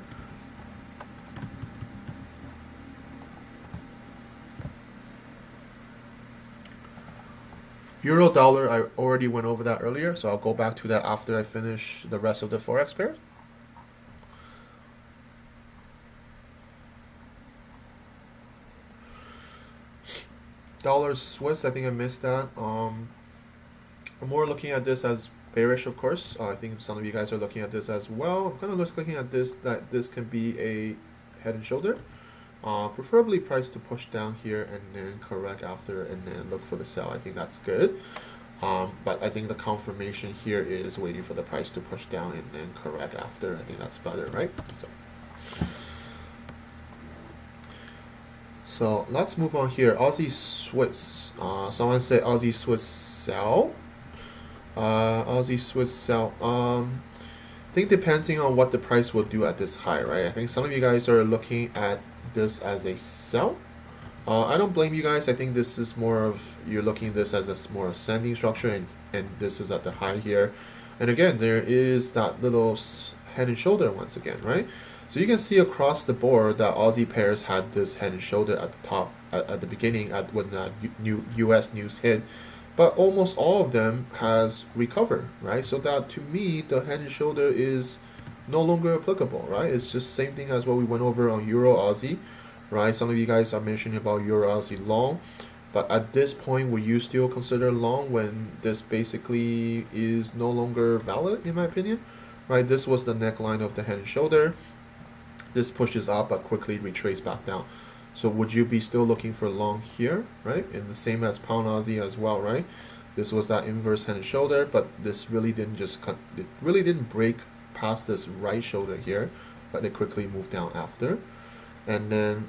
Euro dollar, I already went over that earlier, so I'll go back to that after I finish the rest of the Forex pair. Dollar Swiss, I think I missed that. I'm more looking at this as bearish, of course. I think some of you guys are looking at this as well. I'm kind of just looking at this, that this can be a head and shoulder. Preferably price to push down here and then correct after and then look for the sell. I think that's good. But I think the confirmation here is waiting for the price to push down and then correct after. I think that's better, right? So let's move on here. Aussie Swiss. Someone said Aussie Swiss sell. Aussie Swiss sell. I think depending on what the price will do at this high, right? I think some of you guys are looking at this as a sell. I don't blame you guys. I think this is more of, you're looking at this as a more ascending structure, and this is at the high here. And again, there is that little head and shoulder once again, right? So you can see across the board that Aussie pairs had this head and shoulder at the top at the beginning when that new US news hit, but almost all of them has recovered, right? So that to me, the head and shoulder is no longer applicable, right? It's just same thing as what we went over on Euro Aussie, right? Some of you guys are mentioning about Euro Aussie long, but at this point, will you still consider long when this basically is no longer valid, in my opinion, right? This was the neckline of the head and shoulder. This pushes up but quickly retraces back down. So would you be still looking for long here, right? And the same as Pound Aussie as well, right? This was that inverse head and shoulder, but this really didn't it really didn't break past this right shoulder here, but it quickly moved down after. And then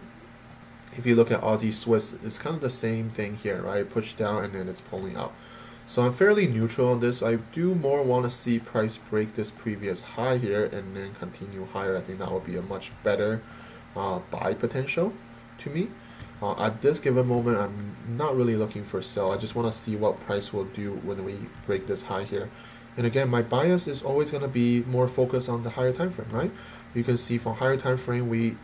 if you look at Aussie Swiss, it's kind of the same thing here, right? Push down and then it's pulling up. So I'm fairly neutral on this. I do more want to see price break this previous high here and then continue higher. I think that would be a much better buy potential to me. At this given moment, I'm not really looking for a sell. I just want to see what price will do when we break this high here. And again, my bias is always going to be more focused on the higher time frame, right? You can see from higher time frame, we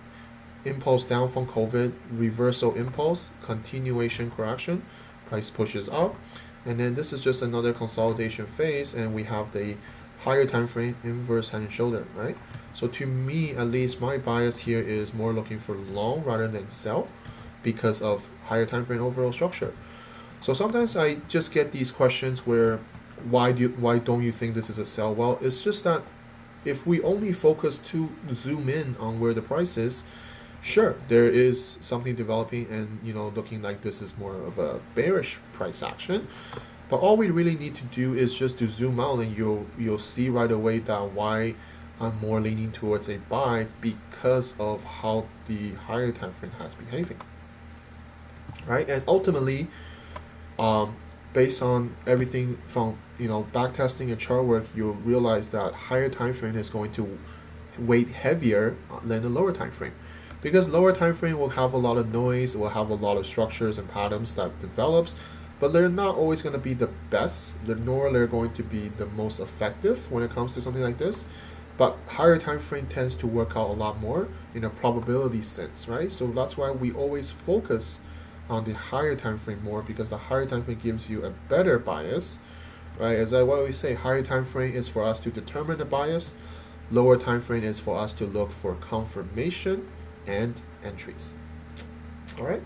impulse down from COVID, reversal impulse, continuation correction, price pushes up, and then this is just another consolidation phase, and we have the higher time frame inverse head and shoulder, right? So to me, at least, my bias here is more looking for long rather than sell because of higher time frame overall structure. So sometimes I just get these questions where why don't you think this is a sell? Well, it's just that if we only focus to zoom in on where the price is, sure, there is something developing and looking like this is more of a bearish price action. But all we really need to do is just to zoom out, and you'll see right away that why I'm more leaning towards a buy because of how the higher time frame has behaving. Right? And ultimately, based on everything from back testing and chart work, you'll realize that higher time frame is going to weight heavier than the lower time frame. Because lower time frame will have a lot of noise, will have a lot of structures and patterns that develops, but they're not always going to be the best, nor they're going to be the most effective when it comes to something like this. But higher time frame tends to work out a lot more in a probability sense, right? So that's why we always focus on the higher time frame more, because the higher time frame gives you a better bias, right? As I always say, higher time frame is for us to determine the bias, lower time frame is for us to look for confirmation and entries. All right.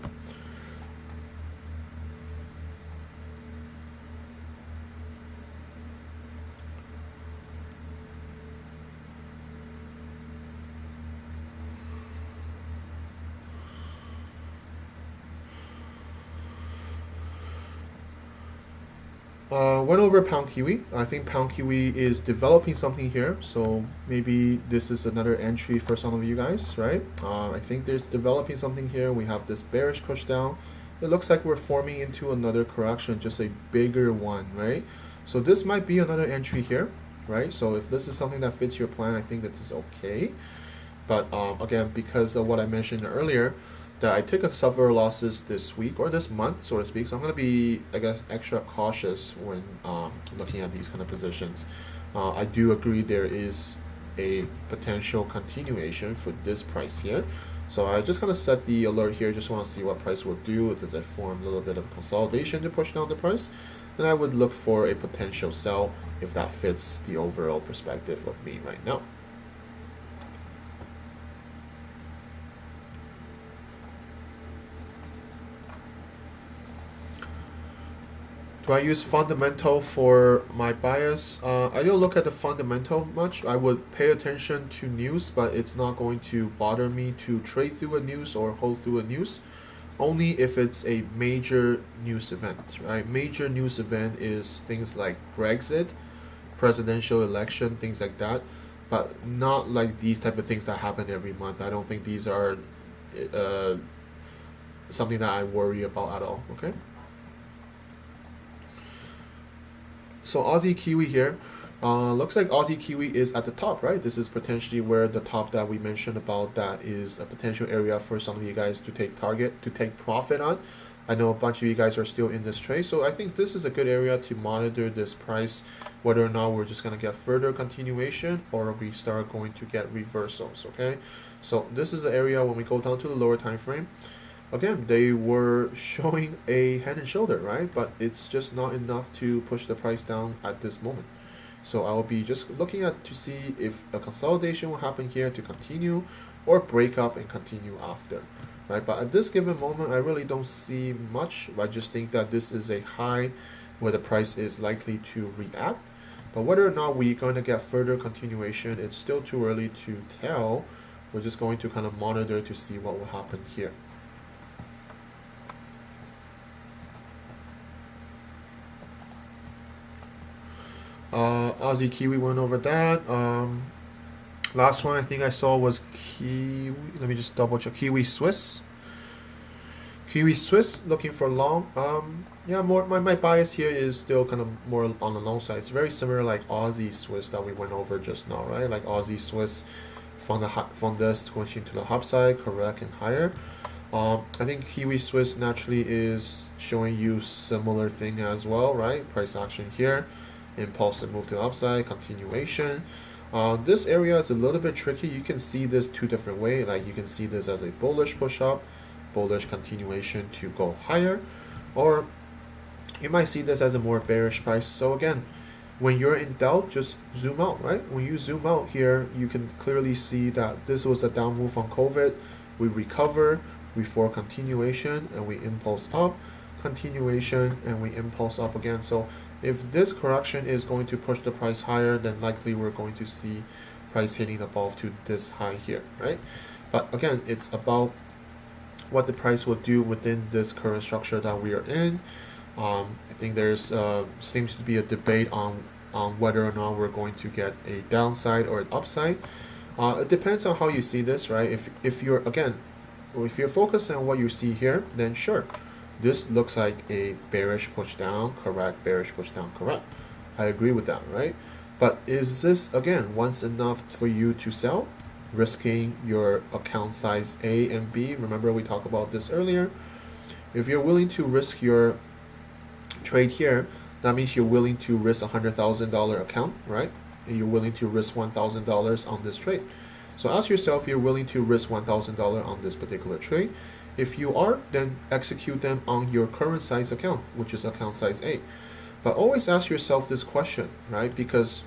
Went over Pound Kiwi. I think Pound Kiwi is developing something here, so maybe this is another entry for some of you guys, right? I think there's developing something here. We have this bearish push down. It looks like we're forming into another correction, just a bigger one, right? So this might be another entry here, right? So if this is something that fits your plan, I think that is okay. But again, because of what I mentioned earlier, that I took several losses this week or this month, so to speak. So I'm going to be, I guess, extra cautious when looking at these kind of positions. I do agree there is a potential continuation for this price here. So I just kind of set the alert here. Just want to see what price will do. Does it form a little bit of consolidation to push down the price? Then I would look for a potential sell if that fits the overall perspective of me right now. Do I use fundamental for my bias? I don't look at the fundamental much. I would pay attention to news, but it's not going to bother me to trade through a news or hold through a news. Only if it's a major news event, right? Major news event is things like Brexit, presidential election, things like that, but not like these type of things that happen every month. I don't think these are something that I worry about at all, okay? So Aussie Kiwi here, looks like Aussie Kiwi is at the top, right? This is potentially where the top that we mentioned about that is a potential area for some of you guys to take profit on. I know a bunch of you guys are still in this trade, so I think this is a good area to monitor this price, whether or not we're just going to get further continuation or we start going to get reversals, okay? So this is the area when we go down to the lower time frame. Again, they were showing a head and shoulder, right? But it's just not enough to push the price down at this moment. So I will be just looking at to see if a consolidation will happen here to continue or break up and continue after, right? But at this given moment, I really don't see much. I just think that this is a high where the price is likely to react. But whether or not we're going to get further continuation, it's still too early to tell. We're just going to kind of monitor to see what will happen here. Aussie Kiwi went over that. Last one I think I saw was Kiwi. Let me just double check. Kiwi Swiss. Kiwi Swiss looking for long. Yeah, more my bias here is still kind of more on the long side. It's very similar like Aussie Swiss that we went over just now, right? Like Aussie Swiss from this switching to the upside, correct and higher. I think Kiwi Swiss naturally is showing you similar thing as well, right? Price action here, impulse and move to the upside, continuation. This area is a little bit tricky. You can see this two different ways. Like you can see this as a bullish push up, bullish continuation to go higher, or you might see this as a more bearish price. So again, when you're in doubt, just zoom out, right? When you zoom out here, you can clearly see that this was a down move on COVID. We recover, we for continuation, and we impulse up, continuation, and we impulse up again. So if this correction is going to push the price higher, then likely we're going to see price hitting above to this high here, right? But again, it's about what the price will do within this current structure that we are in. I think there's seems to be a debate on whether or not we're going to get a downside or an upside. It depends on how you see this, right? If you're focused on what you see here, then sure, this looks like a bearish push down, correct, bearish push down, correct. I agree with that, right? But is this again once enough for you to sell, risking your account size A and B? Remember we talked about this earlier. If you're willing to risk your trade here, that means you're willing to risk $100,000 account, right? And you're willing to risk $1,000 on this trade. So ask yourself, you're willing to risk $1,000 on this particular trade. If you are, then execute them on your current size account, which is account size A. But always ask yourself this question, right? Because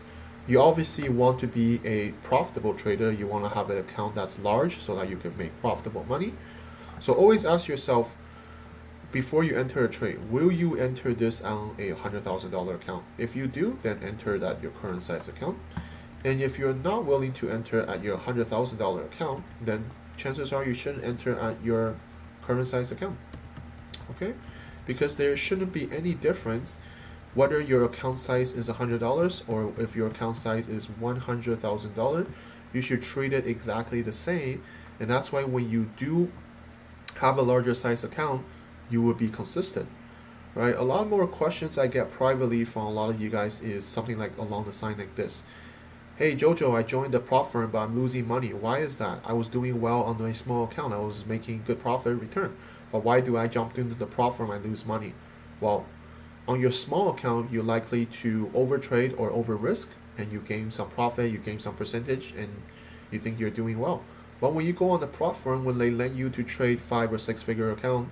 you obviously want to be a profitable trader. You want to have an account that's large so that you can make profitable money. So always ask yourself, before you enter a trade, will you enter this on a $100,000 account? If you do, then enter that your current size account. And if you're not willing to enter at your $100,000 account, then chances are you shouldn't enter at your current size account. Okay? Because there shouldn't be any difference whether your account size is $100 or if your account size is $100,000. You should treat it exactly the same. And that's why when you do have a larger size account, you will be consistent, right? A lot more questions I get privately from a lot of you guys is something like along the line like this. Hey Jojo, I joined the prop firm, but I'm losing money. Why is that? I was doing well on my small account. I was making good profit return. But why do I jump into the prop firm and lose money? Well, on your small account, you're likely to overtrade or over risk, and you gain some profit, you gain some percentage, and you think you're doing well. But when you go on the prop firm, when they let you to trade 5 or 6 figure account,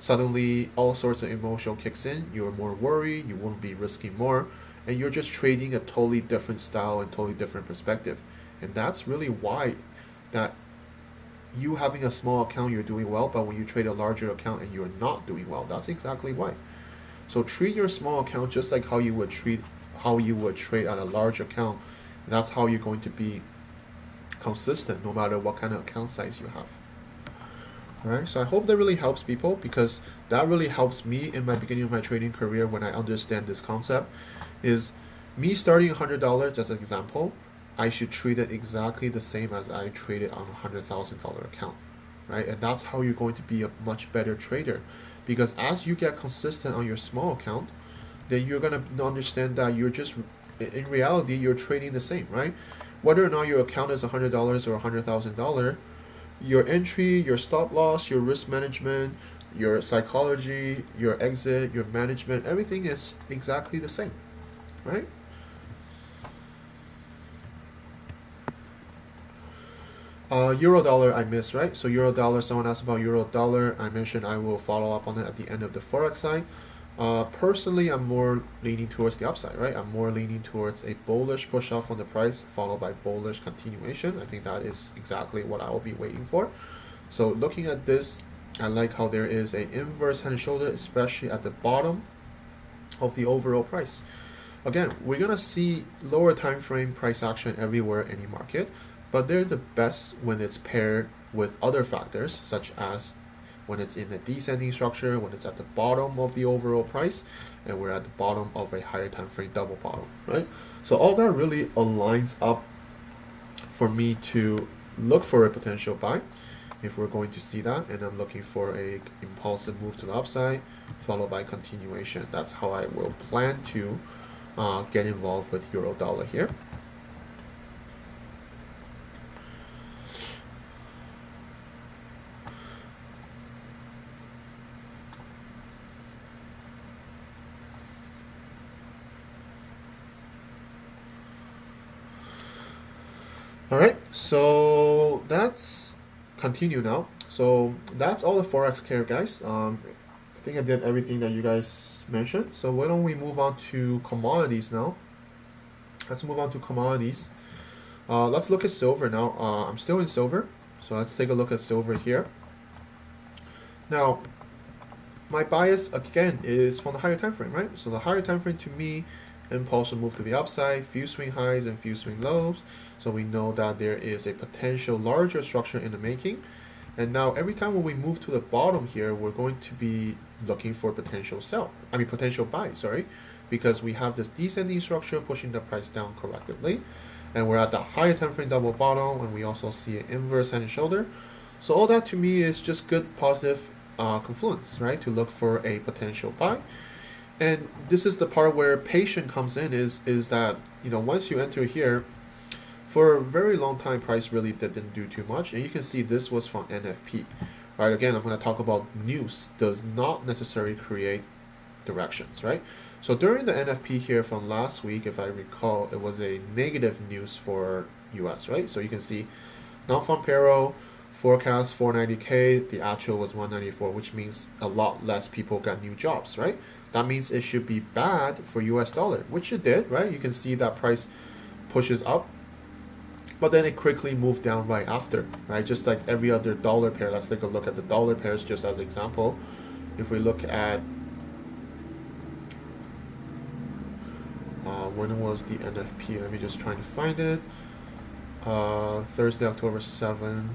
suddenly all sorts of emotion kicks in. You're more worried, you won't be risking more, and you're just trading a totally different style and totally different perspective. And that's really why that you having a small account you're doing well, but when you trade a larger account and you're not doing well, that's exactly why. So treat your small account just like how you would trade at a large account. And that's how you're going to be consistent no matter what kind of account size you have. Alright, so I hope that really helps people, because that really helps me in my beginning of my trading career when I understand this concept. Is me starting $100 as an example, I should treat it exactly the same as I traded on a $100,000 account, right? And that's how you're going to be a much better trader, because as you get consistent on your small account, then you're going to understand that you're just, in reality, you're trading the same, right? Whether or not your account is $100 or $100,000, your entry, your stop loss, your risk management, your psychology, your exit, your management, everything is exactly the same, right? Euro dollar I missed, right? So euro dollar, someone asked about euro dollar. I mentioned I will follow up on it at the end of the Forex side. Personally, I'm more leaning towards the upside, right? I'm more leaning towards a bullish push off on the price followed by bullish continuation. I think that is exactly what I will be waiting for. So looking at this, I like how there is an inverse head and shoulder, especially at the bottom of the overall price. Again, we're gonna see lower time frame price action everywhere, any market, but they're the best when it's paired with other factors such as when it's in a descending structure, when it's at the bottom of the overall price, and we're at the bottom of a higher time frame double bottom, right? So all that really aligns up for me to look for a potential buy if we're going to see that, and I'm looking for a impulsive move to the upside followed by continuation. That's how I will plan to get involved with euro dollar here. Alright, so that's continue now. So that's all the Forex care, guys. I think I did everything that you guys mentioned. So why don't we move on to commodities now? Let's move on to commodities. Let's look at silver now. I'm still in silver, so let's take a look at silver here. Now, my bias again is from the higher time frame, right? So the higher time frame to me, impulse will move to the upside, few swing highs and few swing lows. So we know that there is a potential larger structure in the making. And now every time when we move to the bottom here, we're going to be looking for potential potential buy, sorry, because we have this descending structure pushing the price down collectively. And we're at the higher time frame double bottom, and we also see an inverse head and shoulder. So all that to me is just good positive confluence, right, to look for a potential buy. And this is the part where patience comes in, is that, you know, once you enter here, for a very long time, price really didn't do too much. And you can see this was from NFP, right? Again, I'm going to talk about news does not necessarily create directions, right? So during the NFP here from last week, if I recall, it was a negative news for US, right? So you can see non-farm payroll forecast 490K, the actual was 194, which means a lot less people got new jobs, right? That means it should be bad for US dollar, which it did, right? You can see that price pushes up, but then it quickly moved down right after, right? Just like every other dollar pair. Let's take a look at the dollar pairs just as example. If we look at when was the NFP? Let me just try to find it. Thursday, October 7.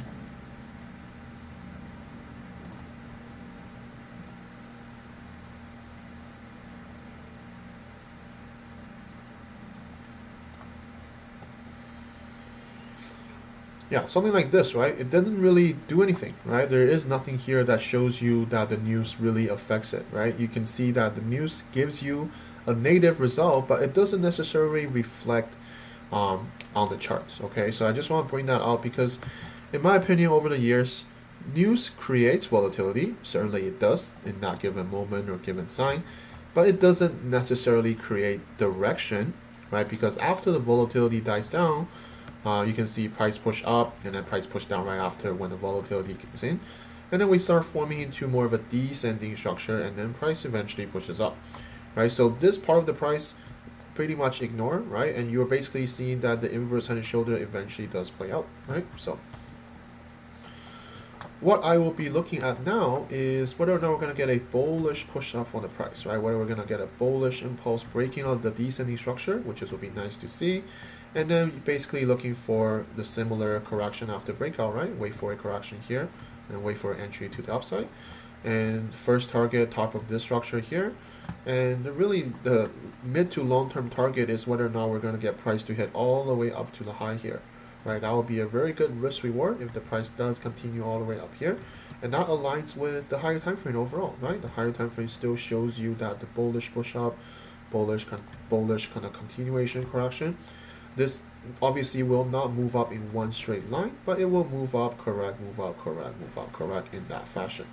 Yeah, something like this, right? It didn't really do anything, right? There is nothing here that shows you that the news really affects it, right? You can see that the news gives you a negative result, but it doesn't necessarily reflect on the charts, okay? So I just want to bring that out because, in my opinion, over the years, news creates volatility. Certainly it does in that given moment or given sign, but it doesn't necessarily create direction, right? Because after the volatility dies down, you can see price push up and then price push down right after when the volatility comes in. And then we start forming into more of a descending structure, and then price eventually pushes up, right? So this part of the price pretty much ignore, right? And you're basically seeing that the inverse head and shoulder eventually does play out, right? So what I will be looking at now is whether or not we're going to get a bullish push up on the price, right? Whether we're going to get a bullish impulse breaking of the descending structure, which will be nice to see. And then basically looking for the similar correction after breakout, right? Wait for a correction here and wait for an entry to the upside. And first target, top of this structure here. And really the mid to long term target is whether or not we're going to get price to hit all the way up to the high here, right? That will be a very good risk reward if the price does continue all the way up here. And that aligns with the higher time frame overall, right? The higher time frame still shows you that the bullish push up, bullish kind of continuation correction. This obviously will not move up in one straight line, but it will move up, correct, move up, correct, move up, correct in that fashion.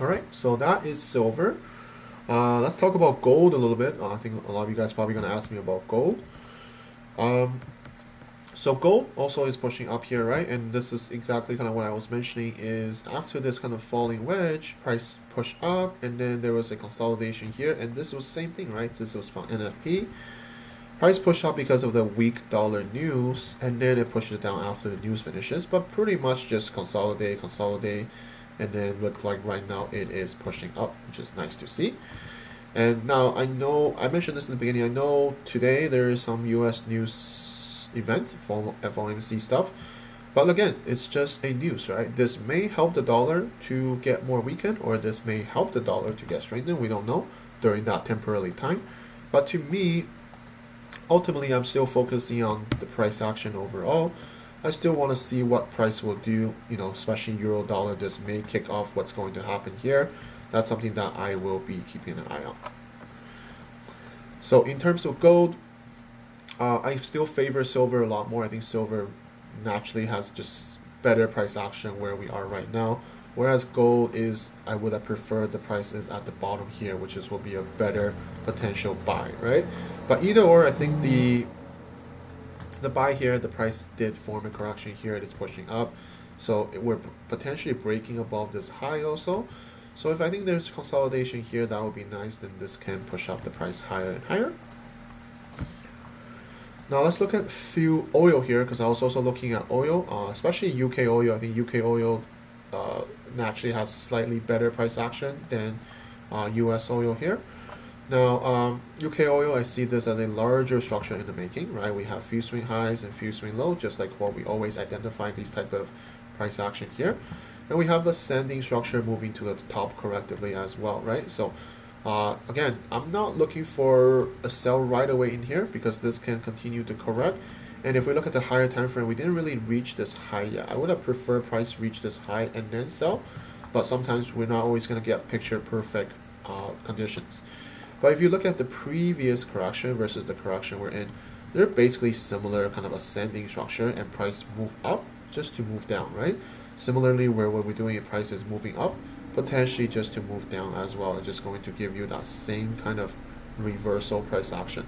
Alright, so that is silver. Let's talk about gold a little bit. I think a lot of you guys are probably going to ask me about gold. So gold also is pushing up here, right? And this is exactly kind of what I was mentioning is after this kind of falling wedge, price push up, and then there was a consolidation here, and this was the same thing, right? This was from NFP. Price pushed up because of the weak dollar news, and then it pushes down after the news finishes, but pretty much just consolidate, and then look like right now it is pushing up, which is nice to see. And now I know, I mentioned this in the beginning, I know today there is some US news event, FOMC stuff. But again, it's just a news, right? This may help the dollar to get more weakened, or this may help the dollar to get strengthened. We don't know during that temporary time. But to me, ultimately, I'm still focusing on the price action overall. I still want to see what price will do, especially euro dollar. This may kick off what's going to happen here. That's something that I will be keeping an eye on. So in terms of gold, I still favor silver a lot more. I think silver naturally has just better price action where we are right now. Whereas gold is, I would have preferred the price is at the bottom here, which will be a better potential buy, right? But either or, I think the buy here, the price did form a correction here. It is pushing up. So we're potentially breaking above this high also. So if I think there's consolidation here, that would be nice. Then this can push up the price higher and higher. Now let's look at fuel oil here, because I was also looking at oil, especially UK oil. I think UK oil naturally has slightly better price action than US oil here. Now UK oil, I see this as a larger structure in the making, right? We have few swing highs and few swing lows, just like what we always identify these type of price action here. And we have the ascending structure moving to the top correctively as well, right? So again, I'm not looking for a sell right away in here, because this can continue to correct. And if we look at the higher time frame, we didn't really reach this high yet. I would have preferred price reach this high and then sell, but sometimes we're not always going to get picture perfect conditions. But if you look at the previous correction versus the correction we're in, they're basically similar kind of ascending structure, and price move up just to move down, right? Similarly, where what we're doing in price is moving up, potentially just to move down as well. It's just going to give you that same kind of reversal price action.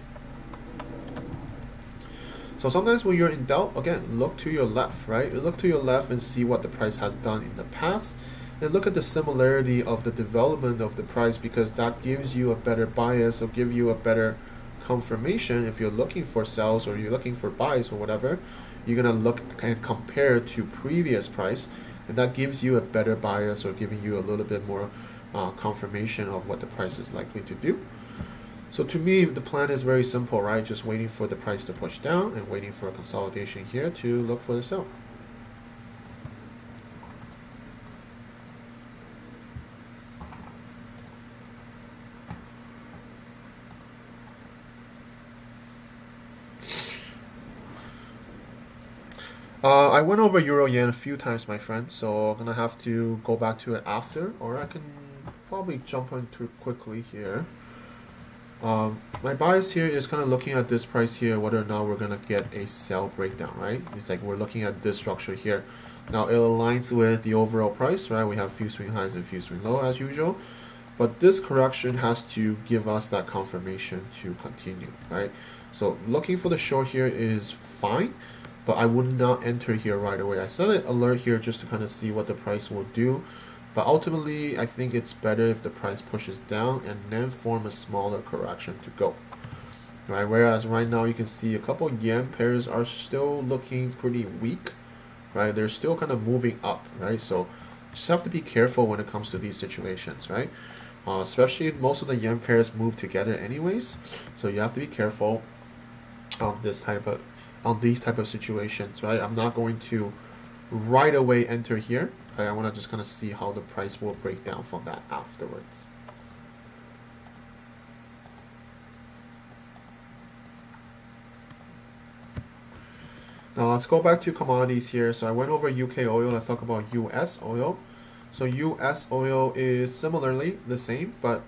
So sometimes when you're in doubt, again, look to your left, right? Look to your left and see what the price has done in the past, and look at the similarity of the development of the price, because that gives you a better bias, or give you a better confirmation. If you're looking for sells or you're looking for buys or whatever, you're gonna look and compare to previous price, and that gives you a better bias, or giving you a little bit more confirmation of what the price is likely to do. So to me, the plan is very simple, right? Just waiting for the price to push down and waiting for a consolidation here to look for the sell. I went over Euro Yen a few times, my friend, so I'm gonna have to go back to it after, or I can probably jump into it quickly here. My bias here is kind of looking at this price here, whether or not we're gonna get a sell breakdown, right? It's like we're looking at this structure here. Now it aligns with the overall price, right? We have few swing highs and few swing low as usual, but this correction has to give us that confirmation to continue, right? So looking for the short here is fine, but I would not enter here right away. I set an alert here just to kind of see what the price will do. But ultimately, I think it's better if the price pushes down and then form a smaller correction to go. Right? Whereas right now you can see a couple yen pairs are still looking pretty weak. Right? They're still kind of moving up. Right? So just have to be careful when it comes to these situations. Right? Especially most of the yen pairs move together anyways. So you have to be careful on these type of situations. Right? I'm not going to right away enter here. I want to just kind of see how the price will break down from that afterwards. Now let's go back to commodities here. So I went over UK oil. Let's talk about US oil. So US oil is similarly the same, but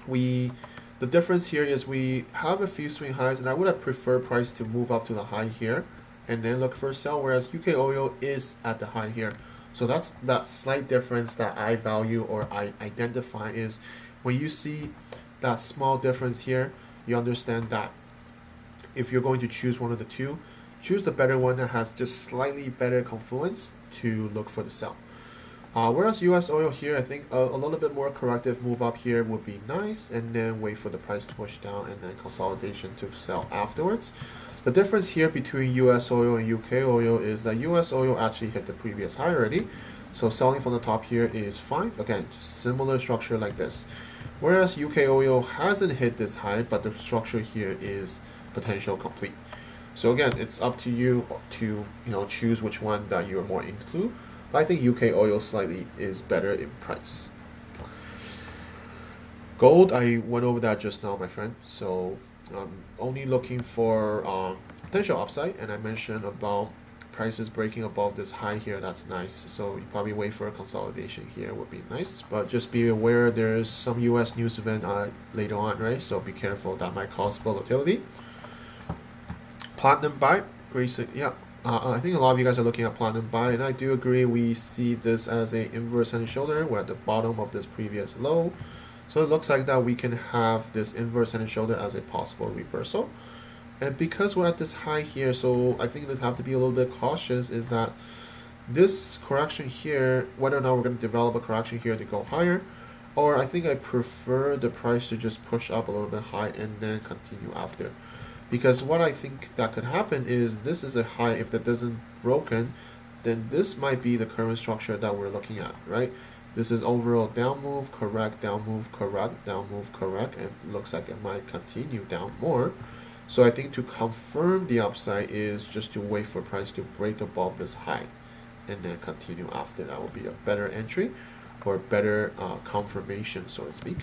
the difference here is we have a few swing highs, and I would have preferred price to move up to the high here and then look for a sell, whereas UK oil is at the high here. So that's that slight difference that I value or I identify, is when you see that small difference here, you understand that if you're going to choose one of the two, choose the better one that has just slightly better confluence to look for the sell. Whereas US oil here, I think a little bit more corrective move up here would be nice, and then wait for the price to push down and then consolidation to sell afterwards. The difference here between US oil and UK oil is that US oil actually hit the previous high already, so selling from the top here is fine. Again, just similar structure like this. Whereas UK oil hasn't hit this high, but the structure here is potential complete. So again, it's up to you to choose which one that you're more into. But I think UK oil slightly is better in price. Gold, I went over that just now, my friend. So I'm only looking for potential upside, and I mentioned about prices breaking above this high here. That's nice. So you probably wait for a consolidation here would be nice, but just be aware there's some US news event later on, right? So be careful, that might cause volatility. Platinum buy, yeah. I think a lot of you guys are looking at platinum buy, and I do agree. We see this as a inverse head and shoulder. We're at the bottom of this previous low, so it looks like that we can have this inverse head and shoulder as a possible reversal. And because we're at this high here, so I think that have to be a little bit cautious is that this correction here, whether or not we're going to develop a correction here to go higher, or I think I prefer the price to just push up a little bit high and then continue after. Because what I think that could happen is this is a high. If that doesn't broken, then this might be the current structure that we're looking at, right? This is overall down move, correct, down move, correct, down move, correct, and it looks like it might continue down more. So I think to confirm the upside is just to wait for price to break above this high and then continue after. That will be a better entry or better confirmation, so to speak.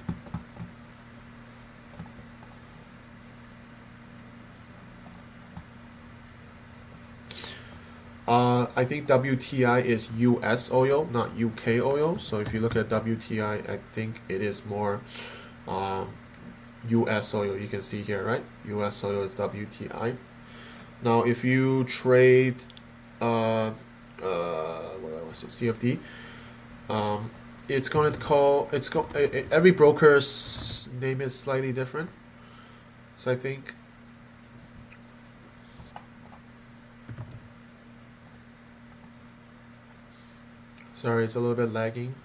I think WTI is US oil, not UK oil. So if you look at WTI, I think it is more US oil. You can see here, right? US oil is WTI. Now, if you trade, what do I want to say, CFD, it's going to call, every broker's name is slightly different. So I think sorry, it's a little bit lagging.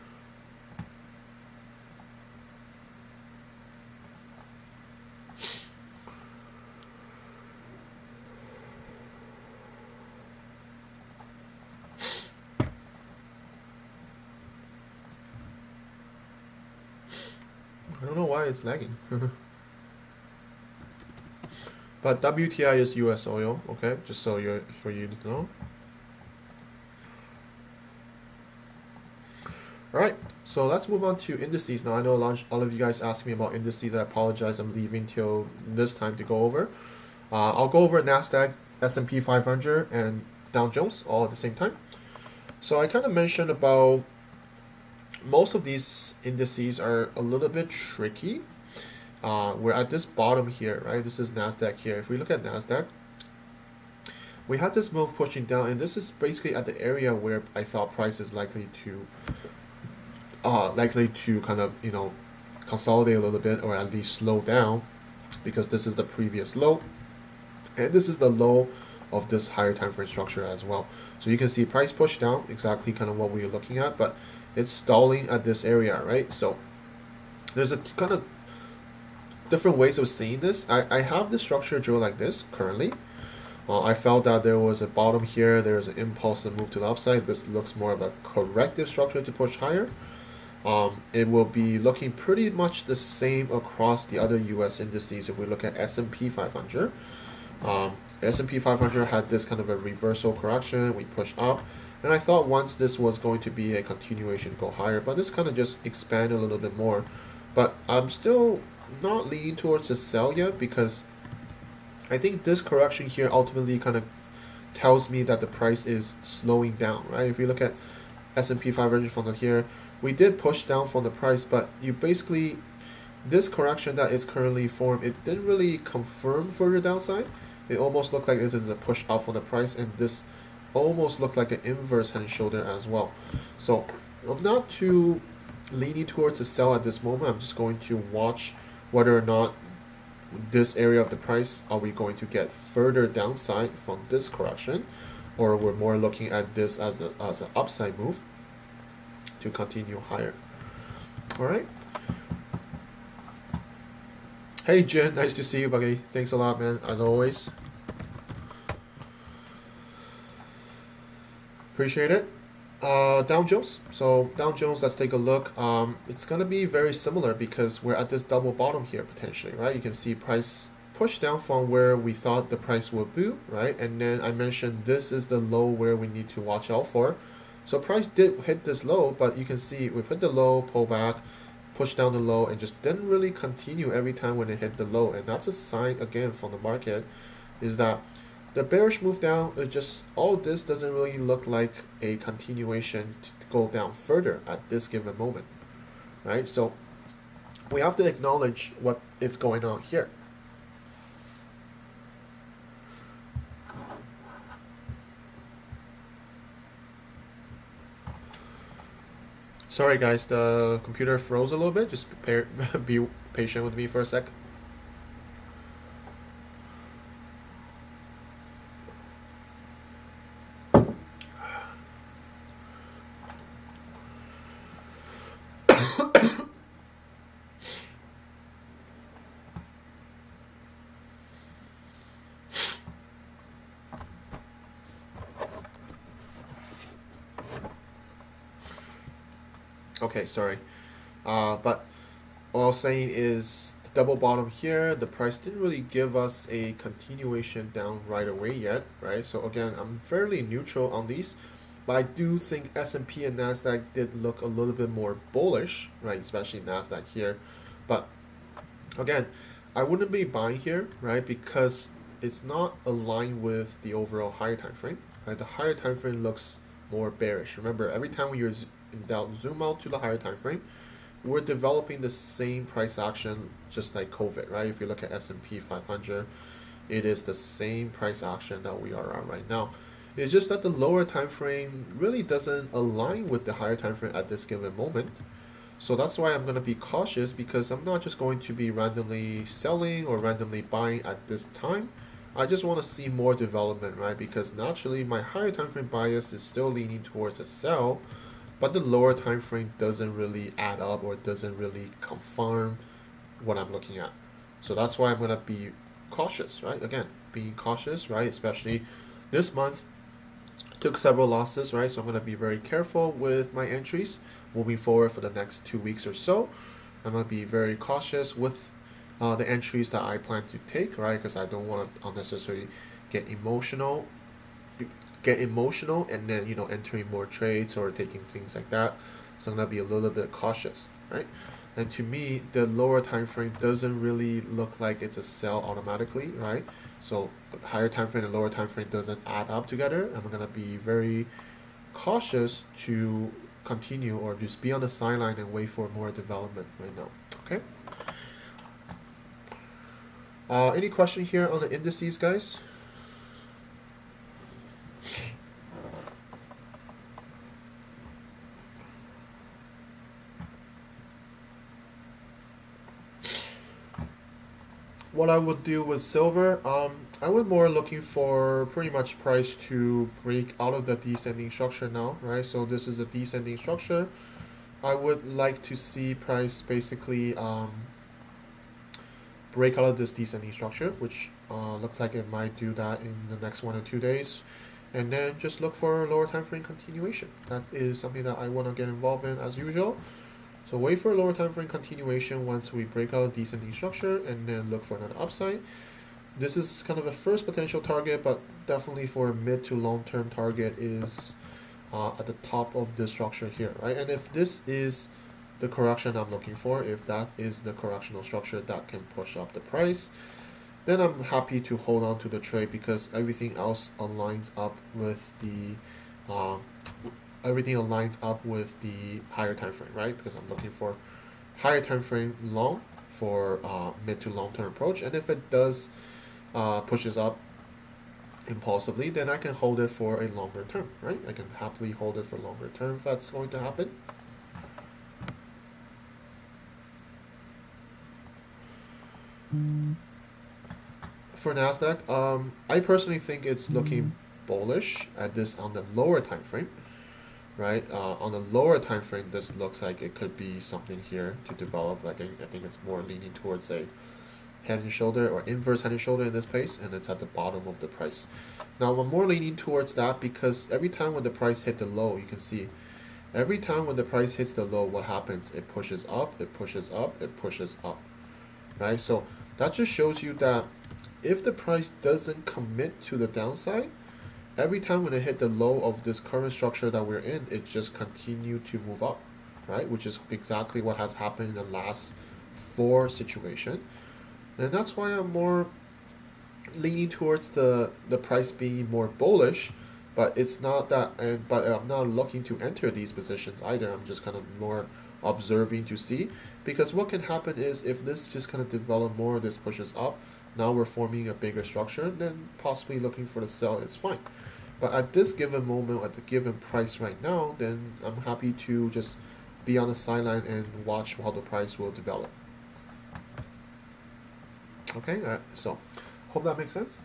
I don't know why it's lagging. But WTI is US oil, okay? Just so for you to know. Alright, so let's move on to indices now. I know all of you guys asked me about indices. I apologize, I'm leaving till this time to go over. I'll go over Nasdaq, S&P 500, and Dow Jones all at the same time. So I kind of mentioned about most of these indices are a little bit tricky. We're at this bottom here, right? This is Nasdaq here. If we look at Nasdaq, we had this move pushing down, and this is basically at the area where I thought price is likely to kind of consolidate a little bit, or at least slow down, because this is the previous low, and this is the low of this higher time frame structure as well. So you can see price push down, exactly kind of what we are looking at, but it's stalling at this area, right? So there's a kind of different ways of seeing this. I have the structure drawn like this currently. I felt that there was a bottom here, there's an impulse to move to the upside. This looks more of a corrective structure to push higher. It will be looking pretty much the same across the other US indices. If we look at S&P 500, S&P 500 had this kind of a reversal correction. We pushed up, and I thought once this was going to be a continuation, go higher, but this kind of just expanded a little bit more. But I'm still not leaning towards a sell yet, because I think this correction here ultimately kind of tells me that the price is slowing down, right? If you look at S&P 500 from here, we did push down from the price, but you basically, this correction that is currently formed, it didn't really confirm further downside. It almost looked like this is a push up from the price, and this almost looked like an inverse head and shoulder as well. So I'm not too leaning towards a sell at this moment. I'm just going to watch whether or not this area of the price, are we going to get further downside from this correction, or we're more looking at this as an upside move to continue higher. All right. Hey Jen, nice to see you, buddy. Thanks a lot, man, as always. Appreciate it. Dow Jones. So Dow Jones, let's take a look. It's gonna be very similar because we're at this double bottom here potentially, right? You can see price pushed down from where we thought the price would do, right? And then I mentioned this is the low where we need to watch out for. So price did hit this low, but you can see we put the low, pull back, push down the low, and just didn't really continue every time when it hit the low. And that's a sign again from the market is that the bearish move down is just all this doesn't really look like a continuation to go down further at this given moment, right? So we have to acknowledge what is going on here. Sorry guys, the computer froze a little bit. Just be patient with me for a sec. Okay, sorry. But what I was saying is the double bottom here, the price didn't really give us a continuation down right away yet, right? So again, I'm fairly neutral on these, but I do think S&P and Nasdaq did look a little bit more bullish, right? Especially Nasdaq here. But again, I wouldn't be buying here, right? Because it's not aligned with the overall higher time frame, right? The higher time frame looks more bearish. Remember, every time when you're in doubt, zoom out to the higher time frame, we're developing the same price action just like COVID, right? If you look at S&P 500, it is the same price action that we are at right now. It's just that the lower time frame really doesn't align with the higher time frame at this given moment. So that's why I'm going to be cautious, because I'm not just going to be randomly selling or randomly buying at this time. I just want to see more development, right? Because naturally my higher time frame bias is still leaning towards a sell, but the lower time frame doesn't really add up or doesn't really confirm what I'm looking at. So that's why I'm going to be cautious, right? Again, being cautious, right? Especially this month, took several losses, right? So I'm going to be very careful with my entries moving forward for the next 2 weeks or so. I'm going to be very cautious with the entries that I plan to take, right? Because I don't want to unnecessarily get emotional and then, you know, entering more trades or taking things like that. So I'm going to be a little bit cautious, right? And to me, the lower time frame doesn't really look like it's a sell automatically, right? So higher time frame and lower time frame doesn't add up together. I'm going to be very cautious to continue or just be on the sideline and wait for more development right now. Okay. Any question here on the indices, guys? What I would do with silver, I would more looking for pretty much price to break out of the descending structure now, right? So this is a descending structure. I would like to see price basically break out of this descending structure, which looks like it might do that in the next 1 or 2 days, and then just look for lower time frame continuation. That is something that I want to get involved in as usual. So wait for a lower time frame continuation once we break out a descending structure, and then look for another upside. This is kind of a first potential target, but definitely for a mid to long term target is at the top of the structure here, right? And if this is the correction I'm looking for, if that is the correctional structure that can push up the price, then I'm happy to hold on to the trade, because everything else aligns up with the higher time frame, right? Because I'm looking for higher time frame long for mid to long term approach, and if it does pushes up impulsively, then I can hold it for a longer term, right? I can happily hold it for longer term if that's going to happen. For Nasdaq, I personally think it's looking bullish at this on the lower time frame, right? On the lower time frame, this looks like it could be something here to develop. Like I think it's more leaning towards a head and shoulder or inverse head and shoulder in this case, and it's at the bottom of the price. Now I'm more leaning towards that because every time when the price hit the low, you can see every time when the price hits the low, what happens? It pushes up, it pushes up, it pushes up, right? So that just shows you that if the price doesn't commit to the downside, every time when it hit the low of this current structure that we're in, it just continue to move up, right? Which is exactly what has happened in the last 4 situation. And that's why I'm more leaning towards the price being more bullish, but it's not that, but I'm not looking to enter these positions either. I'm just kind of more observing to see, because what can happen is if this just kind of develop more, this pushes up, now we're forming a bigger structure, then possibly looking for the sell is fine. But at this given moment, at the given price right now, then I'm happy to just be on the sideline and watch how the price will develop. Okay, so hope that makes sense.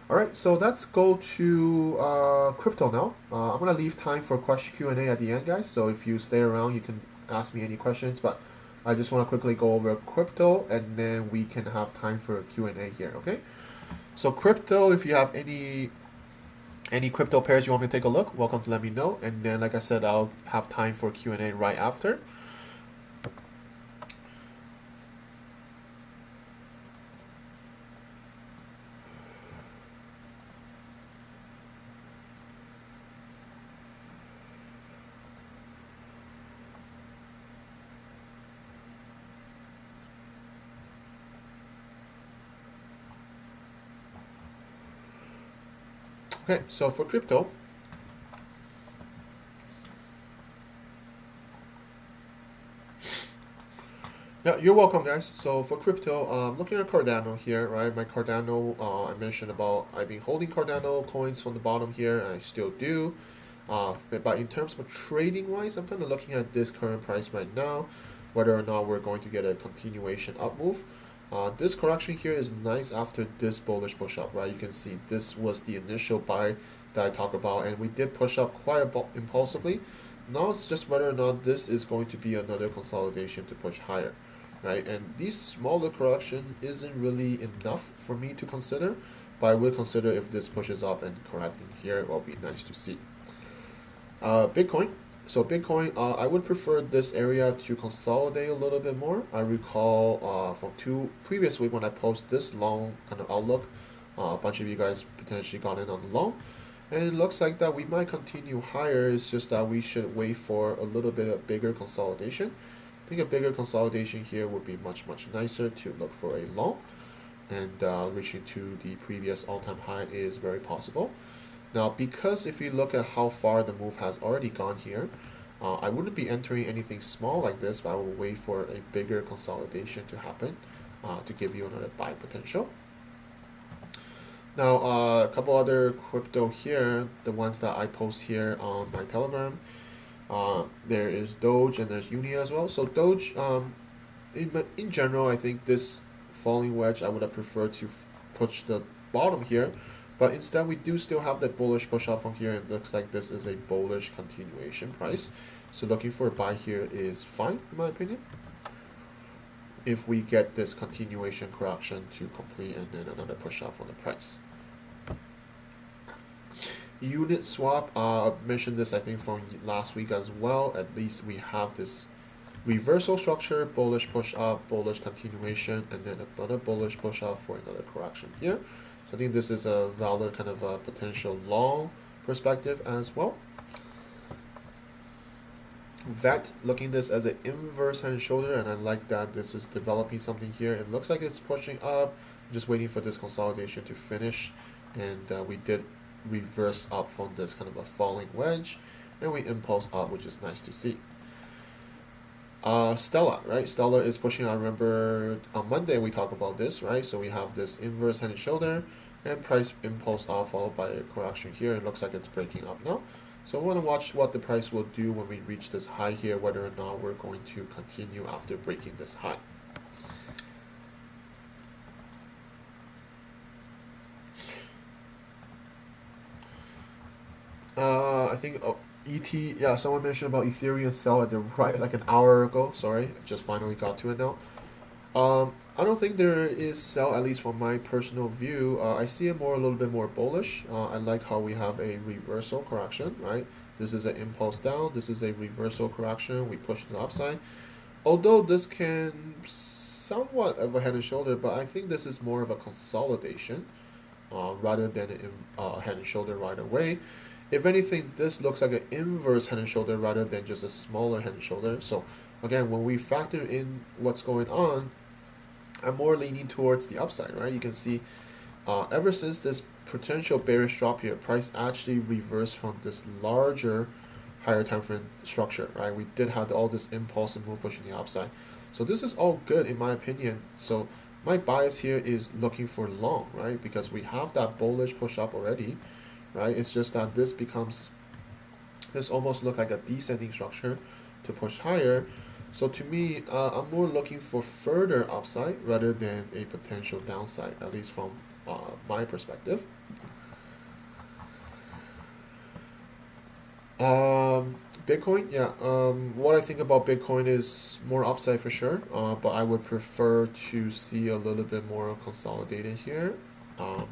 All right, so let's go to crypto now. I'm gonna leave time for question Q&A at the end, guys. So if you stay around, you can ask me any questions. But I just want to quickly go over crypto, and then we can have time for a Q&A here. Okay. So crypto, if you have any crypto pairs you want me to take a look, welcome to let me know. And then, like I said, I'll have time for Q&A right after. Okay, so for crypto, yeah, you're welcome, guys. So for crypto, looking at Cardano here, right? My Cardano, I mentioned about I've been holding Cardano coins from the bottom here, and I still do. But in terms of trading wise, I'm kind of looking at this current price right now, whether or not we're going to get a continuation up move. This correction here is nice after this bullish push up, right? You can see this was the initial buy that I talked about, and we did push up quite impulsively. Now it's just whether or not this is going to be another consolidation to push higher, right? And these smaller correction isn't really enough for me to consider, but I will consider if this pushes up and correcting here, it will be nice to see. Bitcoin. So Bitcoin, I would prefer this area to consolidate a little bit more. I recall from 2 previous week when I post this long kind of outlook, a bunch of you guys potentially got in on the long, and it looks like that we might continue higher. It's just that we should wait for a little bit of bigger consolidation. I think a bigger consolidation here would be much nicer to look for a long, and reaching to the previous all-time high is very possible. Now, because if you look at how far the move has already gone here, I wouldn't be entering anything small like this, but I will wait for a bigger consolidation to happen to give you another buy potential. Now, a couple other crypto here, the ones that I post here on my Telegram. There is Doge and there's Uni as well. So Doge, in general, I think this falling wedge, I would have preferred to push the bottom here. But instead, we do still have that bullish push up from here. It looks like this is a bullish continuation price. So looking for a buy here is fine, in my opinion, if we get this continuation correction to complete and then another push up on the price. Unit swap, I mentioned this I think from last week as well. At least we have this reversal structure, bullish push up, bullish continuation, and then another bullish push up for another correction here. I think this is a valid kind of a potential long perspective as well. VET, looking this as an inverse head and shoulder, and I like that this is developing something here. It looks like it's pushing up. I'm just waiting for this consolidation to finish, and we did reverse up from this kind of a falling wedge, and we impulse up, which is nice to see. Stella, right? Stella is pushing. I remember on Monday we talked about this, right? So we have this inverse head and shoulder and price impulse off followed by a correction here. It looks like it's breaking up now. So we want to watch what the price will do when we reach this high here, whether or not we're going to continue after breaking this high. I think ET, yeah, someone mentioned about Ethereum sell at the right, like an hour ago. Sorry, just finally got to it now. I don't think there is sell, at least from my personal view. I see it more a little bit more bullish. I like how we have a reversal correction, right? This is an impulse down. This is a reversal correction. We push to the upside. Although this can somewhat of a head and shoulder, but I think this is more of a consolidation rather than a head and shoulder right away. If anything, this looks like an inverse head and shoulder rather than just a smaller head and shoulder. So again, when we factor in what's going on, I'm more leaning towards the upside, right? You can see ever since this potential bearish drop here, price actually reversed from this larger higher time frame structure, right? We did have all this impulse and move pushing the upside. So this is all good in my opinion. So my bias here is looking for long, right? Because we have that bullish push up already, right? It's just that this almost look like a descending structure to push higher. So to me, I'm more looking for further upside rather than a potential downside, at least from my perspective. Bitcoin, yeah. What I think about Bitcoin is more upside for sure, but I would prefer to see a little bit more consolidated here. A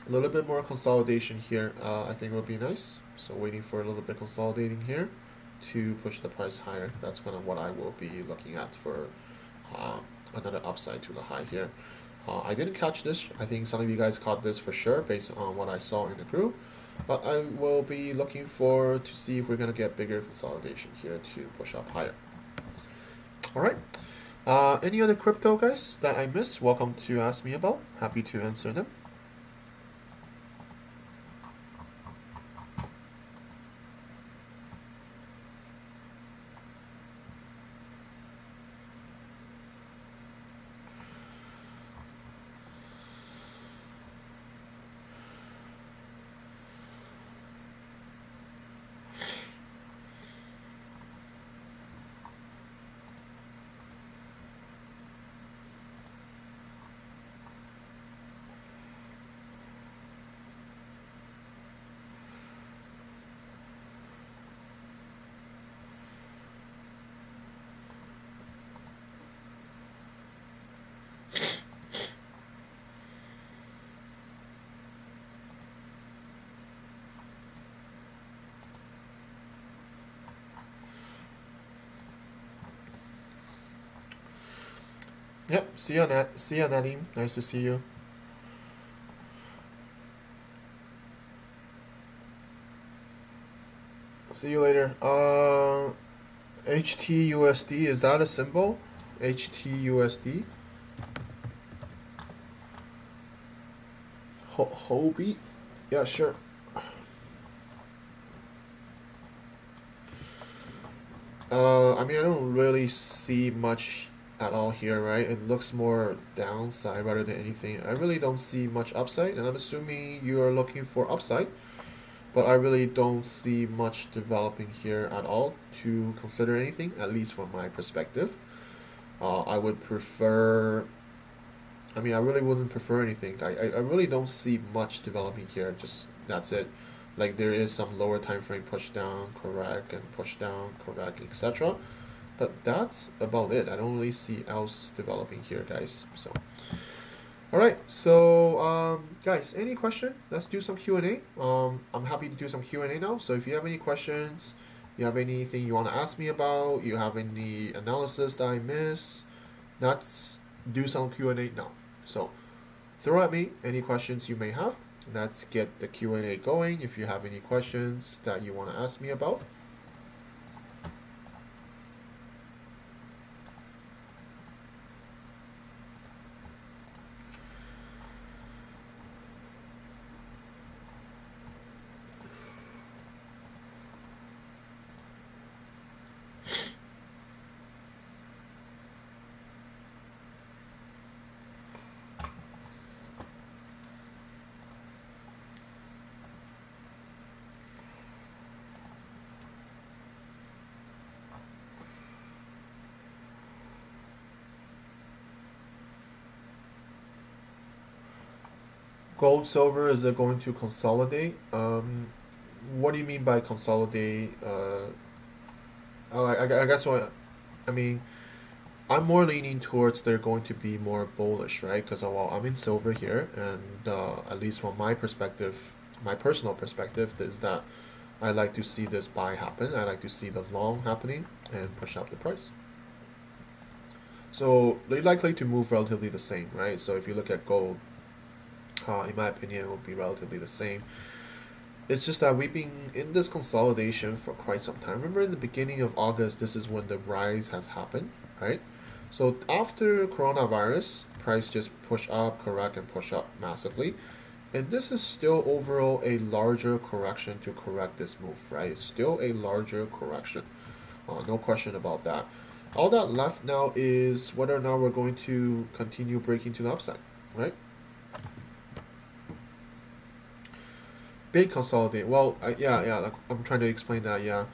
little bit more consolidation here, I think would be nice. So waiting for a little bit consolidating here to push the price higher. That's kind of what I will be looking at for another upside to the high here. I didn't catch this. I think some of you guys caught this for sure based on what I saw in the group. But I will be looking for to see if we're going to get bigger consolidation here to push up higher. All right. Any other crypto, guys, that I missed? Welcome to ask me about. Happy to answer them. Yep, see you, Nadim. Nice to see you. See you later. HTUSD, is that a symbol? HTUSD? Hobie? Yeah, sure. I mean, I don't really see much at all here, right? It looks more downside rather than anything. I really don't see much upside, and I'm assuming you are looking for upside, but I really don't see much developing here at all to consider anything, at least from my perspective. I would prefer, I mean, I really wouldn't prefer anything. I really don't see much developing here, just that's it. Like there is some lower time frame push down, correct, and push down, correct, etc. But that's about it. I don't really see else developing here, guys. So, all right. So, guys, any question? Let's do some Q&A. I'm happy to do some Q&A now. So if you have any questions, you have anything you want to ask me about, you have any analysis that I miss, let's do some Q&A now. So throw at me any questions you may have. Let's get the Q&A going if you have any questions that you want to ask me about. Gold, silver, is it going to consolidate? What do you mean by consolidate? I guess what I mean. I'm more leaning towards they're going to be more bullish, right? Because well, I'm in silver here, and at least from my perspective, my personal perspective is that I like to see this buy happen. I like to see the long happening and push up the price. So they're likely to move relatively the same, right? So if you look at gold, in my opinion, it will be relatively the same. It's just that we've been in this consolidation for quite some time. Remember in the beginning of August, this is when the rise has happened, right? So after coronavirus, price just push up, correct, and push up massively. And this is still overall a larger correction to correct this move, right? It's still a larger correction. No question about that. All that left now is whether or not we're going to continue breaking to the upside, right? Big consolidate. Well, yeah, like I'm trying to explain that, yeah.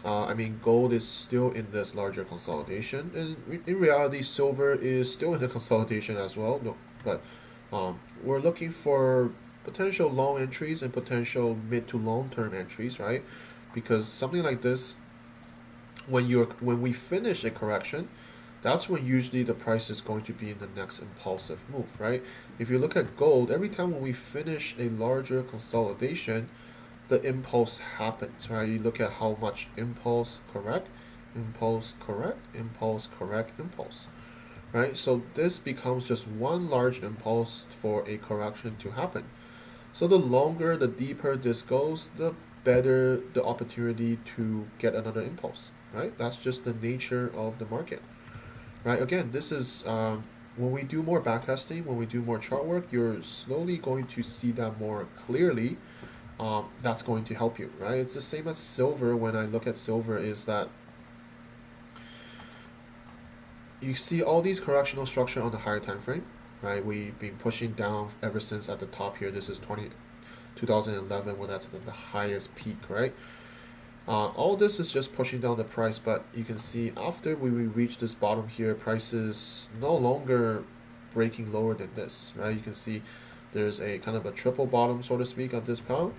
I mean, gold is still in this larger consolidation, and in reality, silver is still in the consolidation as well. No, but we're looking for potential long entries and potential mid to long term entries, right? Because something like this, when we finish a correction, that's when usually the price is going to be in the next impulsive move, right? If you look at gold, every time when we finish a larger consolidation, the impulse happens, right? You look at how much impulse correct, impulse correct, impulse correct, impulse, right? So this becomes just one large impulse for a correction to happen. So the longer, the deeper this goes, the better the opportunity to get another impulse, right? That's just the nature of the market, right? Again, this is when we do more backtesting, when we do more chart work, you're slowly going to see that more clearly. That's going to help you, right? It's the same as silver. When I look at silver, is that you see all these correctional structure on the higher time frame, right? We've been pushing down ever since at the top here. This is 2011 when that's the highest peak, right? All this is just pushing down the price, but you can see after we reach this bottom here, price is no longer breaking lower than this, right? You can see there's a kind of a triple bottom, so to speak, on this pound.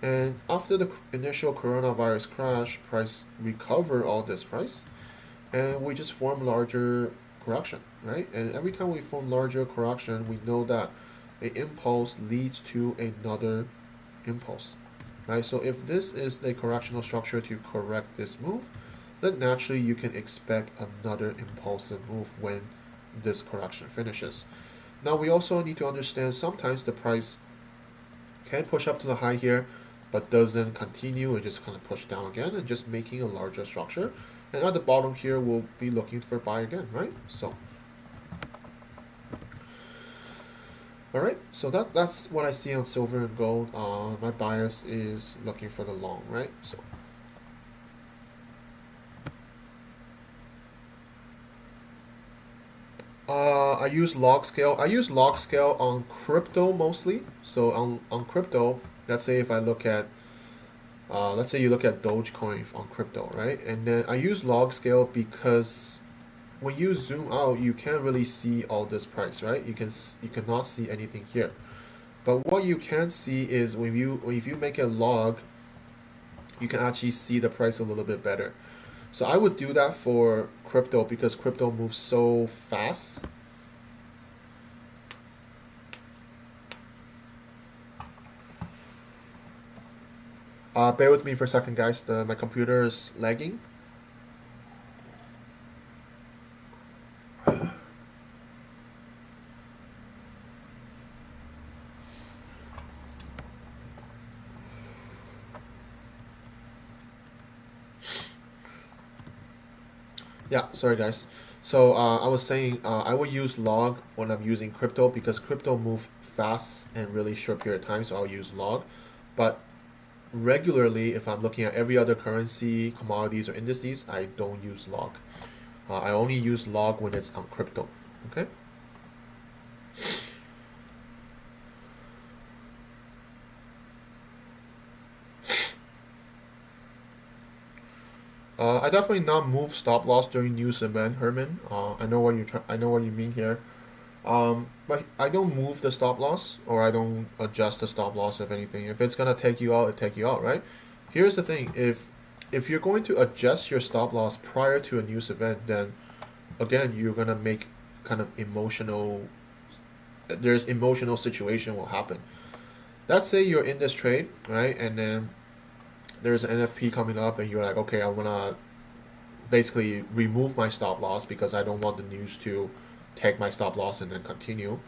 And after the initial coronavirus crash, price recover all this price, and we just form larger correction, right? And every time we form larger correction, we know that a impulse leads to another impulse, right? So if this is the correctional structure to correct this move, then naturally you can expect another impulsive move when this correction finishes. Now we also need to understand sometimes the price can push up to the high here, but doesn't continue and just kind of push down again and just making a larger structure. And at the bottom here, we'll be looking for buy again, right? So, all right. So that's what I see on silver and gold. My bias is looking for the long, right? So. I use log scale. I use log scale on crypto mostly. So on crypto, let's say if I look at, let's say you look at Dogecoin on crypto, right? And then I use log scale because when you zoom out, you can't really see all this price, right? You cannot see anything here. But what you can see is if you make a log, you can actually see the price a little bit better. So I would do that for crypto because crypto moves so fast. Bear with me for a second, guys. My computer is lagging. Yeah, sorry guys. So I was saying I will use log when I'm using crypto because crypto move fast and really short period of time, so I'll use log. But regularly, if I'm looking at every other currency, commodities, or indices, I don't use log. I only use log when it's on crypto. Okay. I definitely not move stop loss during news event, Herman. I know what I know what you mean here. But I don't move the stop loss or I don't adjust the stop loss if anything. If it's gonna take you out, it take you out, right? Here's the thing: if you're going to adjust your stop loss prior to a news event, then again you're gonna make kind of emotional. There's emotional situation will happen. Let's say you're in this trade, right, and then there's an NFP coming up, and you're like, okay, I wanna basically remove my stop loss because I don't want the news to take my stop loss and then continue.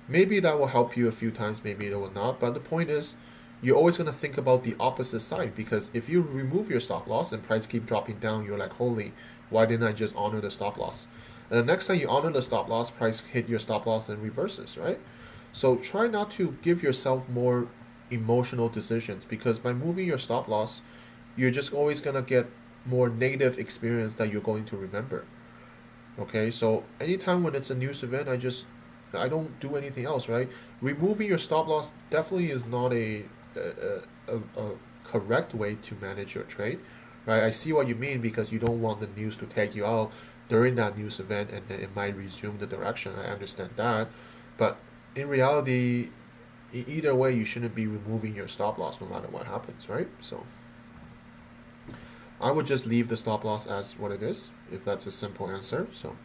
Maybe that will help you a few times, maybe it will not. But the point is, you're always going to think about the opposite side, because if you remove your stop loss and price keep dropping down, you're like, holy, why didn't I just honor the stop loss? And the next time you honor the stop loss, price hit your stop loss and reverses, right? So try not to give yourself more emotional decisions, because by moving your stop loss, you're just always going to get more negative experience that you're going to remember. Okay, so anytime when it's a news event, I don't do anything else, right? Removing your stop loss definitely is not a correct way to manage your trade, right? I see what you mean, because you don't want the news to take you out during that news event and then it might resume the direction. I understand that, but in reality, either way, you shouldn't be removing your stop loss no matter what happens, right? So I would just leave the stop loss as what it is, if that's a simple answer. So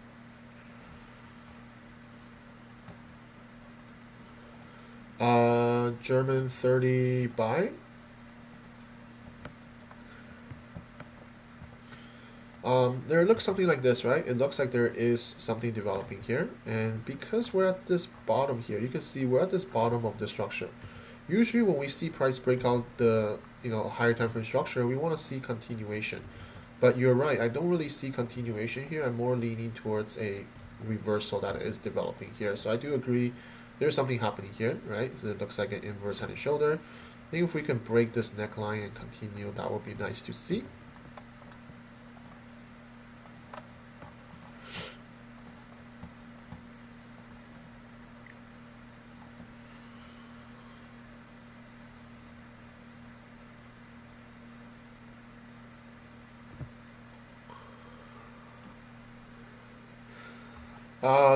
German 30 buy. There looks something like this, right? It looks like there is something developing here, and because we're at this bottom here, you can see we're at this bottom of the structure. Usually when we see price break out the higher time frame structure, we want to see continuation. But you're right, I don't really see continuation here. I'm more leaning towards a reversal that is developing here. So I do agree there's something happening here, right? So it looks like an inverse head and shoulder. I think if we can break this neckline and continue, that would be nice to see.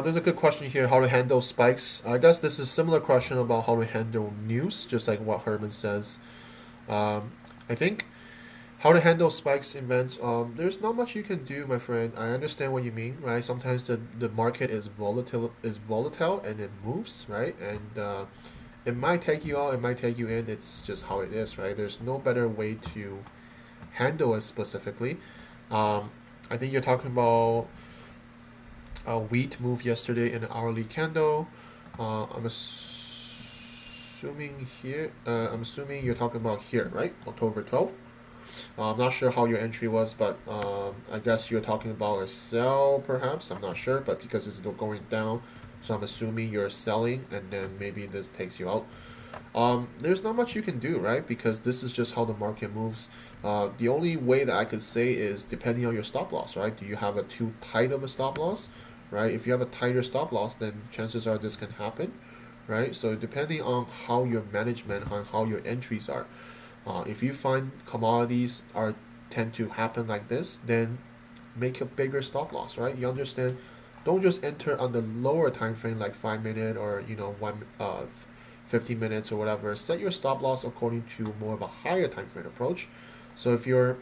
There's a good question here, how to handle spikes. I guess this is a similar question about how to handle news, just like what Herman says. I think how to handle spikes in events, there's not much you can do, my friend. I understand what you mean, right? Sometimes the market is volatile and it moves, right? And it might take you out, it might take you in. It's just how it is, right? There's no better way to handle it specifically. I think you're talking about wheat move yesterday in an hourly candle. I'm assuming here. I'm assuming you're talking about here, right? October 12th. I'm not sure how your entry was, but I guess you're talking about a sell, perhaps. I'm not sure, but because it's going down, so I'm assuming you're selling, and then maybe this takes you out. There's not much you can do, right? Because this is just how the market moves. The only way that I could say is depending on your stop loss, right? Do you have a too tight of a stop loss, right? If you have a tighter stop loss, then chances are this can happen, right? So depending on how your management, on how your entries are, if you find commodities tend to happen like this, then make a bigger stop loss, right? You understand? Don't just enter on the lower time frame like 5 minute or 15 minutes or whatever. Set your stop loss according to more of a higher time frame approach. So if you're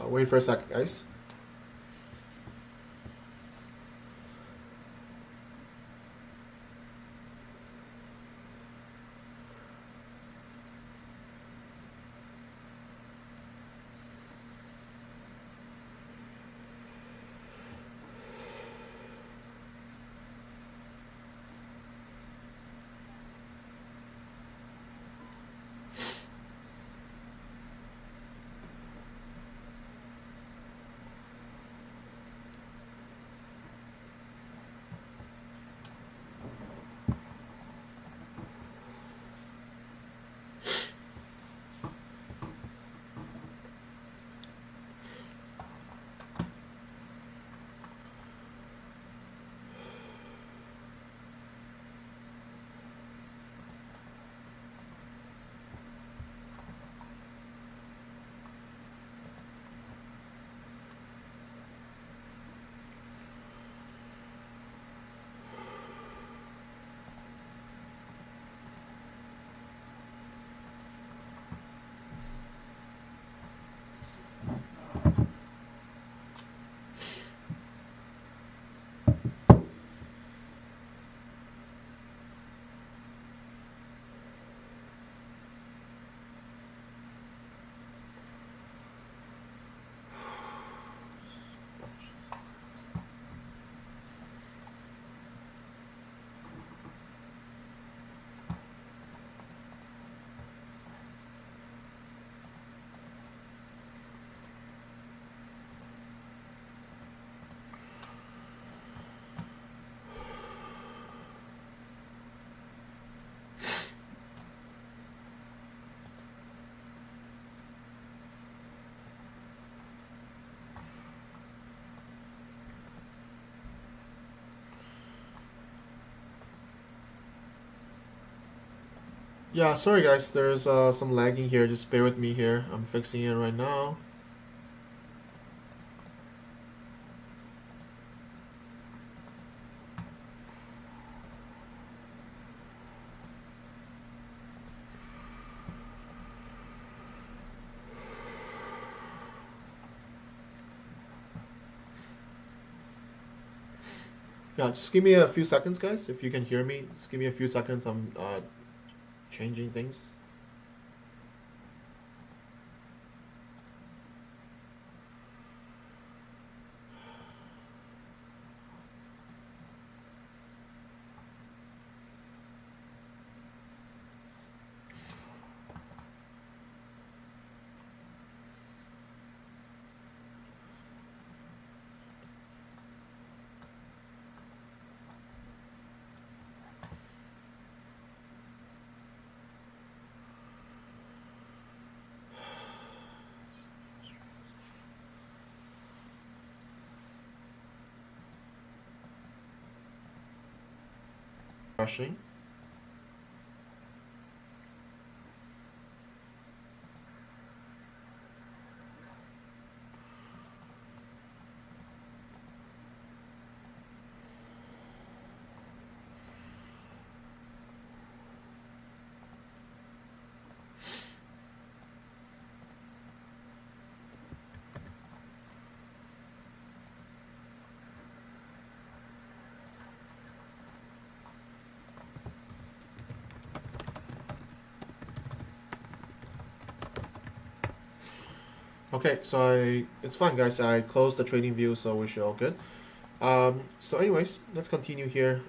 wait for a second, guys. Yeah, sorry guys, there's some lagging here. Just bear with me here. I'm fixing it right now. Yeah, just give me a few seconds, guys. If you can hear me, just give me a few seconds. I'm changing things. Rushing. Okay, so it's fine, guys. I closed the trading view, so we should all good. So anyways, let's continue here.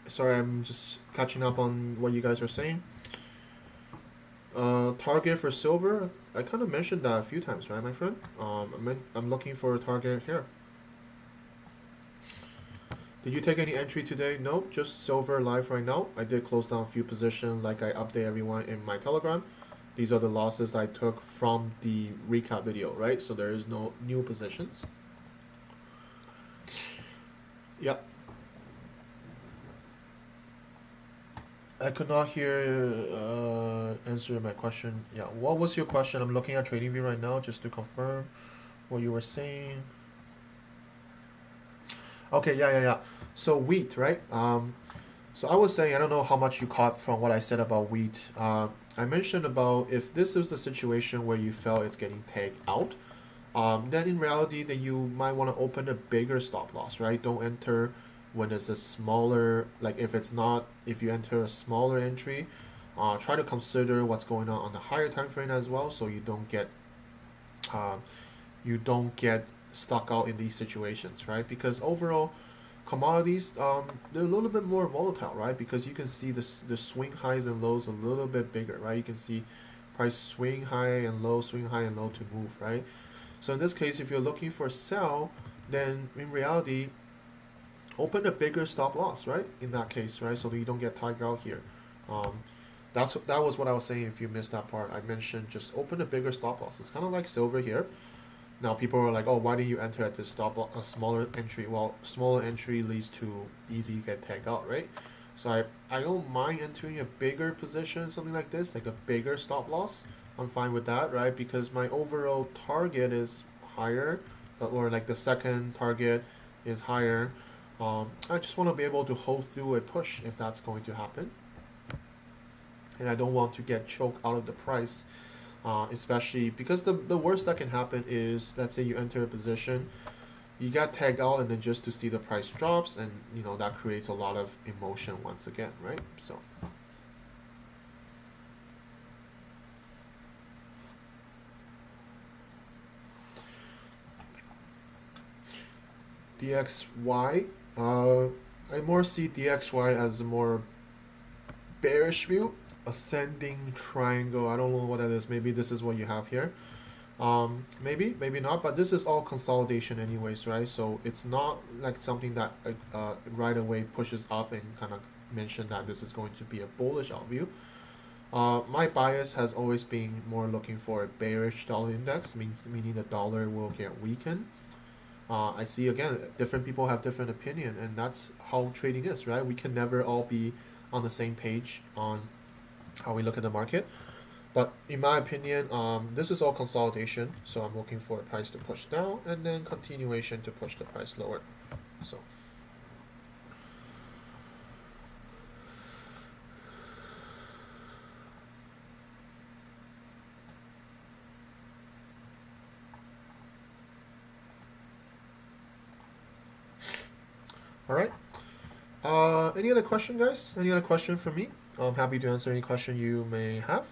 Sorry, I'm just catching up on what you guys are saying. Target for silver. I kind of mentioned that a few times, right, my friend? I'm looking for a target here. Did you take any entry today? Nope, just silver live right now. I did close down a few positions like I update everyone in my Telegram. These are the losses I took from the recap video, right? So there is no new positions. Yep. I could not hear answer my question. Yeah, what was your question? I'm looking at TradingView right now just to confirm what you were saying. Okay, yeah. So wheat, right? So I was saying I don't know how much you caught from what I said about wheat. I mentioned about if this is a situation where you felt it's getting tagged out, then in reality, then you might want to open a bigger stop loss, right? Don't enter when it's a smaller, like if you enter a smaller entry, try to consider what's going on the higher time frame as well, so um, you don't get stuck out in these situations, right? Because overall, commodities, they're a little bit more volatile, right? Because you can see the swing highs and lows a little bit bigger, right? You can see price swing high and low, swing high and low to move, right? So in this case, if you're looking for a sell, then in reality, open a bigger stop loss, right? In that case, right? So that you don't get tagged out here. Um, that was what I was saying. If you missed that part, I mentioned just open a bigger stop loss. It's kind of like silver here. Now people are like, oh, why didn't you enter at this a smaller entry? Well, smaller entry leads to easy get tagged out, right? So I don't mind entering a bigger position, something like this, like a bigger stop loss. I'm fine with that, right? Because my overall target is higher, or like the second target is higher. I just want to be able to hold through a push if that's going to happen. And I don't want to get choked out of the price, especially because the worst that can happen is, let's say you enter a position, you got tagged out and then just to see the price drops, and that creates a lot of emotion once again, right? So DXY, I more see DXY as a more bearish view, ascending triangle. I don't know what that is. Maybe this is what you have here. Maybe not, but this is all consolidation anyways, right? So it's not like something that right away pushes up and kind of mention that this is going to be a bullish out view. My bias has always been more looking for a bearish dollar index, meaning the dollar will get weakened. I see again, different people have different opinion, and that's how trading is, right? We can never all be on the same page on how we look at the market. But in my opinion, this is all consolidation, so I'm looking for a price to push down and then continuation to push the price lower. So. All right. Any other question, guys? Any other question from me? I'm happy to answer any question you may have.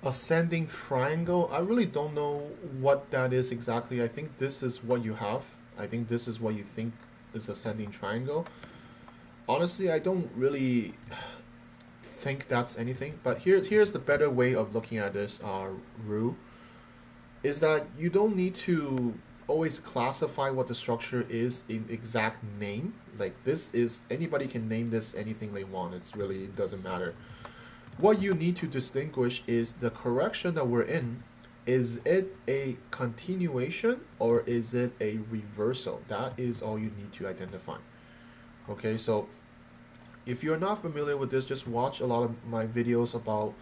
Ascending triangle, I really don't know what that is exactly. I think this is what you have. I think this is what you think is ascending triangle. Honestly, I don't really think that's anything, but here's the better way of looking at this, Rue, is that you don't need to always classify what the structure is in exact name. Like, this is, anybody can name this anything they want. It's really, it doesn't matter. What you need to distinguish is the correction that we're in. Is it a continuation or is it a reversal? That is all you need to identify. Okay, so if you're not familiar with this, just watch a lot of my videos about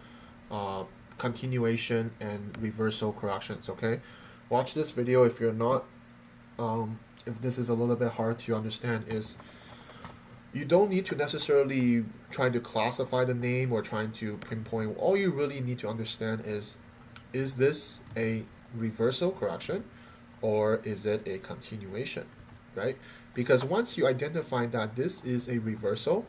continuation and reversal corrections. Okay, watch this video if you're not, if this is a little bit hard to understand. Is you don't need to necessarily try to classify the name or trying to pinpoint. All you really need to understand is this a reversal correction or is it a continuation, right? Because once you identify that this is a reversal,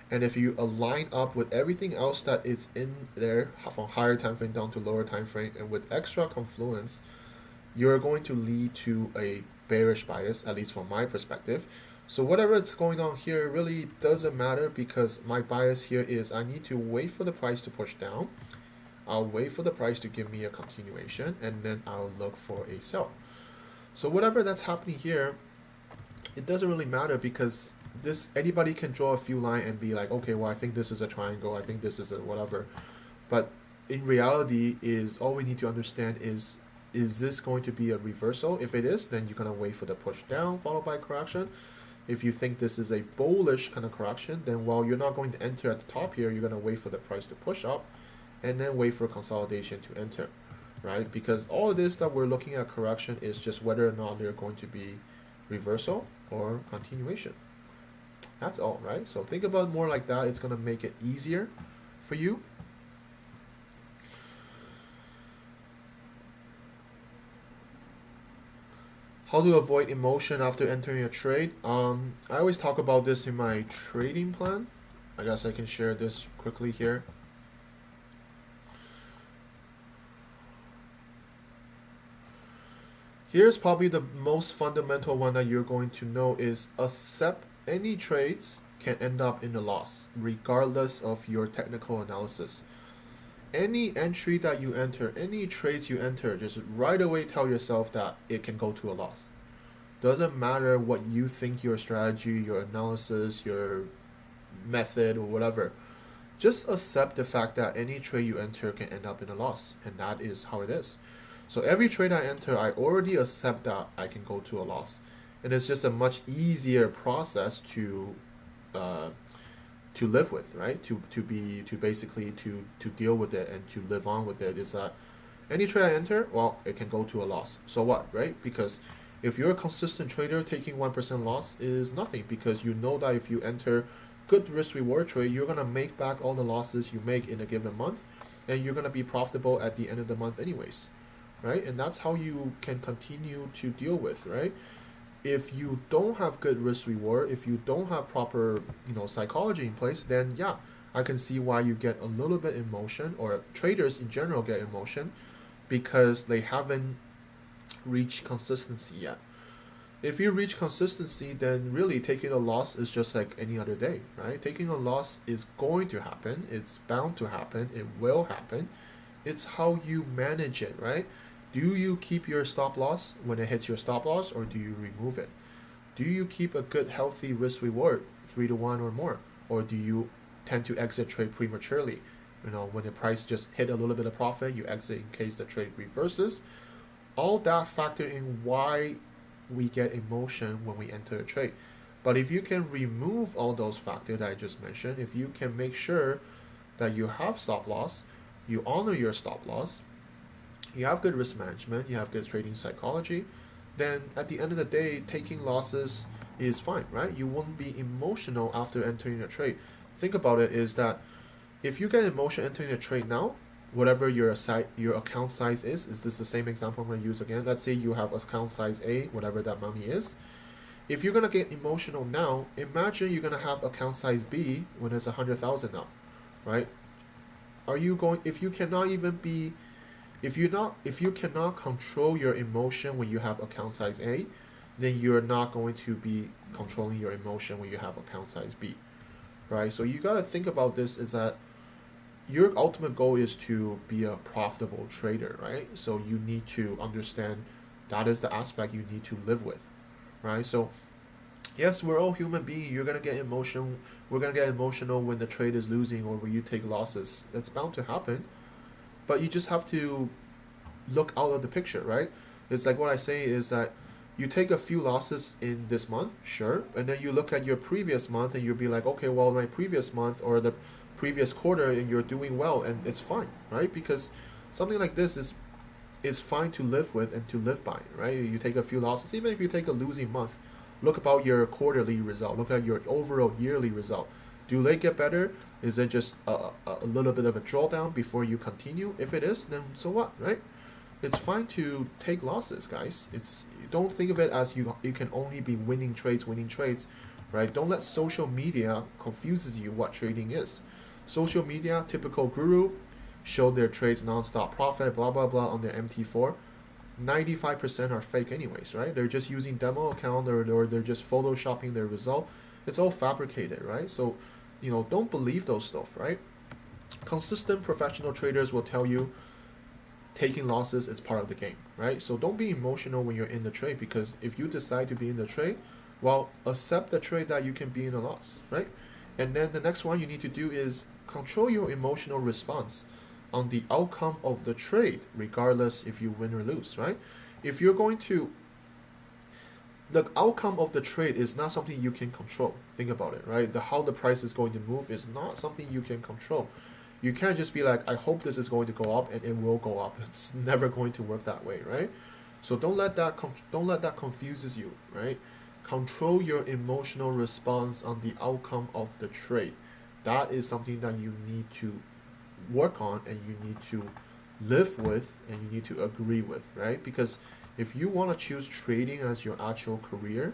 and if you align up with everything else that is in there from higher time frame down to lower time frame and with extra confluence, you're going to lead to a bearish bias, at least from my perspective. So whatever is going on here really doesn't matter, because my bias here is I need to wait for the price to push down. I'll wait for the price to give me a continuation, and then I'll look for a sell. So whatever that's happening here, it doesn't really matter, because this, anybody can draw a few lines and be like, okay, well, I think this is a triangle, I think this is a whatever. But in reality, is all we need to understand is this going to be a reversal? If it is, then you're going to wait for the push down followed by correction. If you think this is a bullish kind of correction, then while you're not going to enter at the top here, you're going to wait for the price to push up and then wait for consolidation to enter, right? Because all of this that we're looking at correction is just whether or not they're going to be reversal or continuation. That's all, right? So think about it more like that. It's going to make it easier for you. How to avoid emotion after entering a trade. I always talk about this in my trading plan. I guess I can share this quickly here. Here's probably the most fundamental one that you're going to know is accept any trades can end up in a loss, regardless of your technical analysis. Any entry that you enter, any trades you enter, just right away tell yourself that it can go to a loss. Doesn't matter what you think your strategy, your analysis, your method, or whatever. Just accept the fact that any trade you enter can end up in a loss, and that is how it is. So every trade I enter, I already accept that I can go to a loss, and it's just a much easier process to live with, right? To basically deal with it and to live on with it. Is that Any trade I enter, well, it can go to a loss. So what, right? Because if you're a consistent trader, taking 1% loss is nothing, because you know that if you enter good risk reward trade, you're gonna make back all the losses you make in a given month, and you're gonna be profitable at the end of the month anyways, right? And that's how you can continue to deal with, right? If you don't have good risk reward, if you don't have proper, psychology in place, then yeah, I can see why you get a little bit emotion, or traders in general get emotion, because they haven't reached consistency yet. If you reach consistency, then really taking a loss is just like any other day, right? Taking a loss is going to happen. It's bound to happen. It will happen. It's how you manage it, right? Do you keep your stop loss when it hits your stop loss, or do you remove it? Do you keep a good, healthy risk reward, 3 to 1 or more, or do you tend to exit trade prematurely? When the price just hit a little bit of profit, you exit in case the trade reverses. All that factor in why we get emotion when we enter a trade. But if you can remove all those factors that I just mentioned, if you can make sure that you have stop loss, you honor your stop loss, you have good risk management, you have good trading psychology, then at the end of the day, taking losses is fine, right? You won't be emotional after entering a trade. Think about it, is that if you get emotion entering a trade now, whatever your account size is this the same example I'm going to use again? Let's say you have account size A, whatever that money is. If you're going to get emotional now, imagine you're going to have account size B when it's 100,000 now, right? If you cannot control your emotion when you have account size A, then you're not going to be controlling your emotion when you have account size B, right? So you got to think about this, is that your ultimate goal is to be a profitable trader, right? So you need to understand that is the aspect you need to live with, right? So yes, we're all human beings. You're gonna get emotion. We're gonna get emotional when the trade is losing or when you take losses. That's bound to happen, but you just have to look out of the picture, right? It's like what I say is that you take a few losses in this month, sure, and then you look at your previous month and you'll be like, okay, well, my previous month or the previous quarter, and you're doing well, and it's fine, right? Because something like this is fine to live with and to live by, right? You take a few losses, even if you take a losing month, look about your quarterly result, look at your overall yearly result. Do they get better? Is it just a little bit of a drawdown before you continue? If it is, then so what, right? It's fine to take losses, guys. Don't think of it as you can only be winning trades, right? Don't let social media confuses you what trading is. Social media, typical guru, show their trades non-stop profit, blah, blah, blah on their MT4. 95% are fake anyways, right? They're just using demo account, or they're just photoshopping their result. It's all fabricated, right? So, don't believe those stuff, right? Consistent professional traders will tell you taking losses is part of the game, right? So don't be emotional when you're in the trade, because if you decide to be in the trade, well, accept the trade that you can be in a loss, right? And then the next one you need to do is control your emotional response on the outcome of the trade, regardless if you win or lose, right? If you're going to, the outcome of the trade is not something you can control. Think about it, right? How the price is going to move is not something you can control. You can't just be like, I hope this is going to go up, and it will go up. It's never going to work that way, right? So don't let that confuses you, right? Control your emotional response on the outcome of the trade. That is something that you need to work on, and you need to live with, and you need to agree with, right? Because if you want to choose trading as your actual career,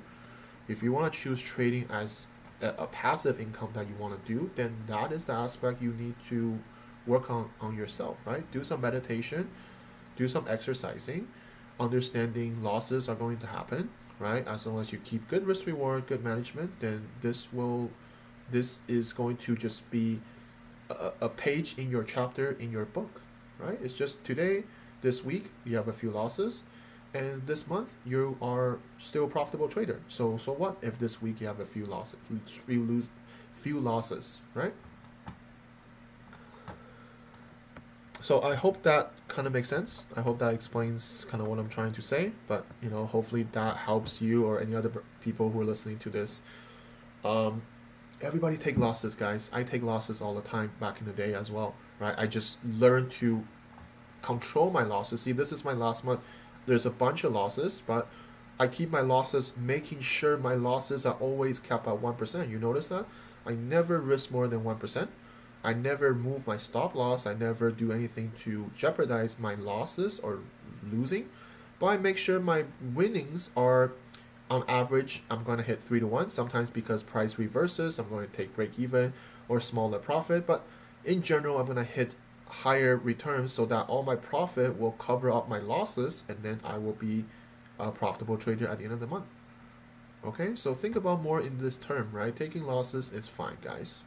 if you want to choose trading as a passive income that you want to do, then that is the aspect you need to work on yourself, right? Do some meditation, do some exercising, understanding losses are going to happen, right? As long as you keep good risk reward, good management, then this is going to just be a page in your chapter in your book, right? It's just today, this week, you have a few losses, and this month you are still a profitable trader. So what if this week you have a few losses, right? So I hope that kind of makes sense. I hope that explains kind of what I'm trying to say. But hopefully that helps you or any other people who are listening to this. Everybody take losses, guys. I take losses all the time back in the day as well, right? I just learned to control my losses. See, this is my last month. There's a bunch of losses, but I keep my losses, making sure my losses are always kept at 1%. You notice that? I never risk more than 1%. I never move my stop loss. I never do anything to jeopardize my losses or losing. But I make sure my winnings are, on average, I'm going to hit 3 to 1. Sometimes because price reverses, I'm going to take break even or smaller profit. But in general, I'm going to hit higher returns so that all my profit will cover up my losses, and then I will be a profitable trader at the end of the month. Okay, so think about more in this term, right? Taking losses is fine, guys.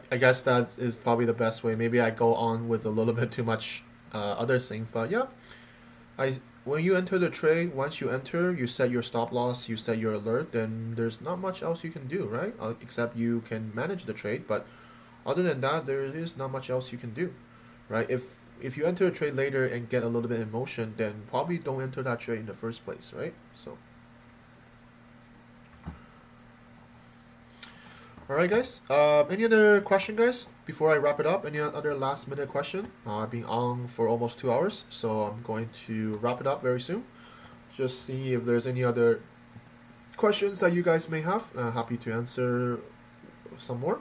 I guess that is probably the best way. Maybe I go on with a little bit too much other things, but yeah, when you enter the trade, once you enter, you set your stop loss, you set your alert, then there's not much else you can do, right? Except you can manage the trade, but other than that, there is not much else you can do, right? If you enter a trade later and get a little bit of emotion, then probably don't enter that trade in the first place, right? So. Alright guys, any other question guys before I wrap it up? Any other last minute question? I've been on for almost 2 hours, so I'm going to wrap it up very soon. Just see if there's any other questions that you guys may have. Happy to answer some more.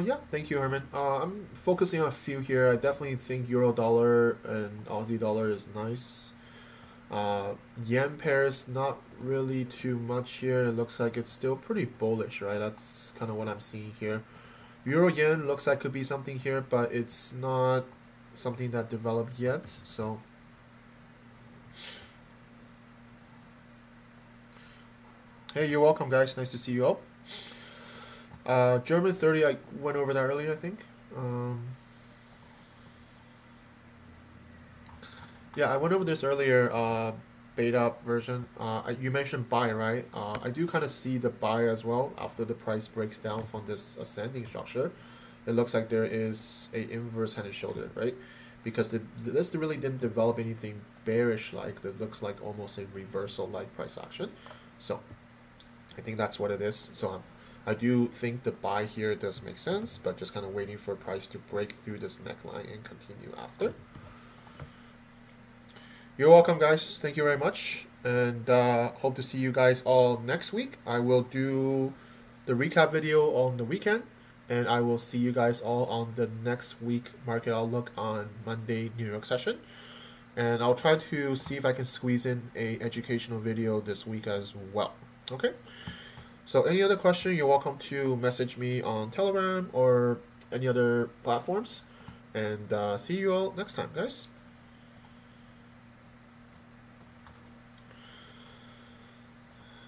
Yeah, thank you, Herman. I'm focusing on a few here. I definitely think Euro dollar and Aussie dollar is nice. Yen pairs, not really too much here. It looks like it's still pretty bullish, right? That's kind of what I'm seeing here. Euro Yen looks like could be something here, but it's not something that developed yet. So, hey, you're welcome, guys. Nice to see you all. German 30, I went over that earlier, I think. Yeah, I went over this earlier, beta version. You mentioned buy, right? I do kind of see the buy as well after the price breaks down from this ascending structure. It looks like there is a inverse head and shoulder, right? Because this really didn't develop anything bearish-like. It looks like almost a reversal-like price action. So I think that's what it is. So I do think the buy here does make sense, but just kind of waiting for price to break through this neckline and continue after. You're welcome, guys. Thank you very much, and hope to see you guys all next week. I will do the recap video on the weekend, and I will see you guys all on the next week market outlook on Monday New York session. And I'll try to see if I can squeeze in a educational video this week as well. Okay. So any other question, you're welcome to message me on Telegram or any other platforms. And see you all next time, guys.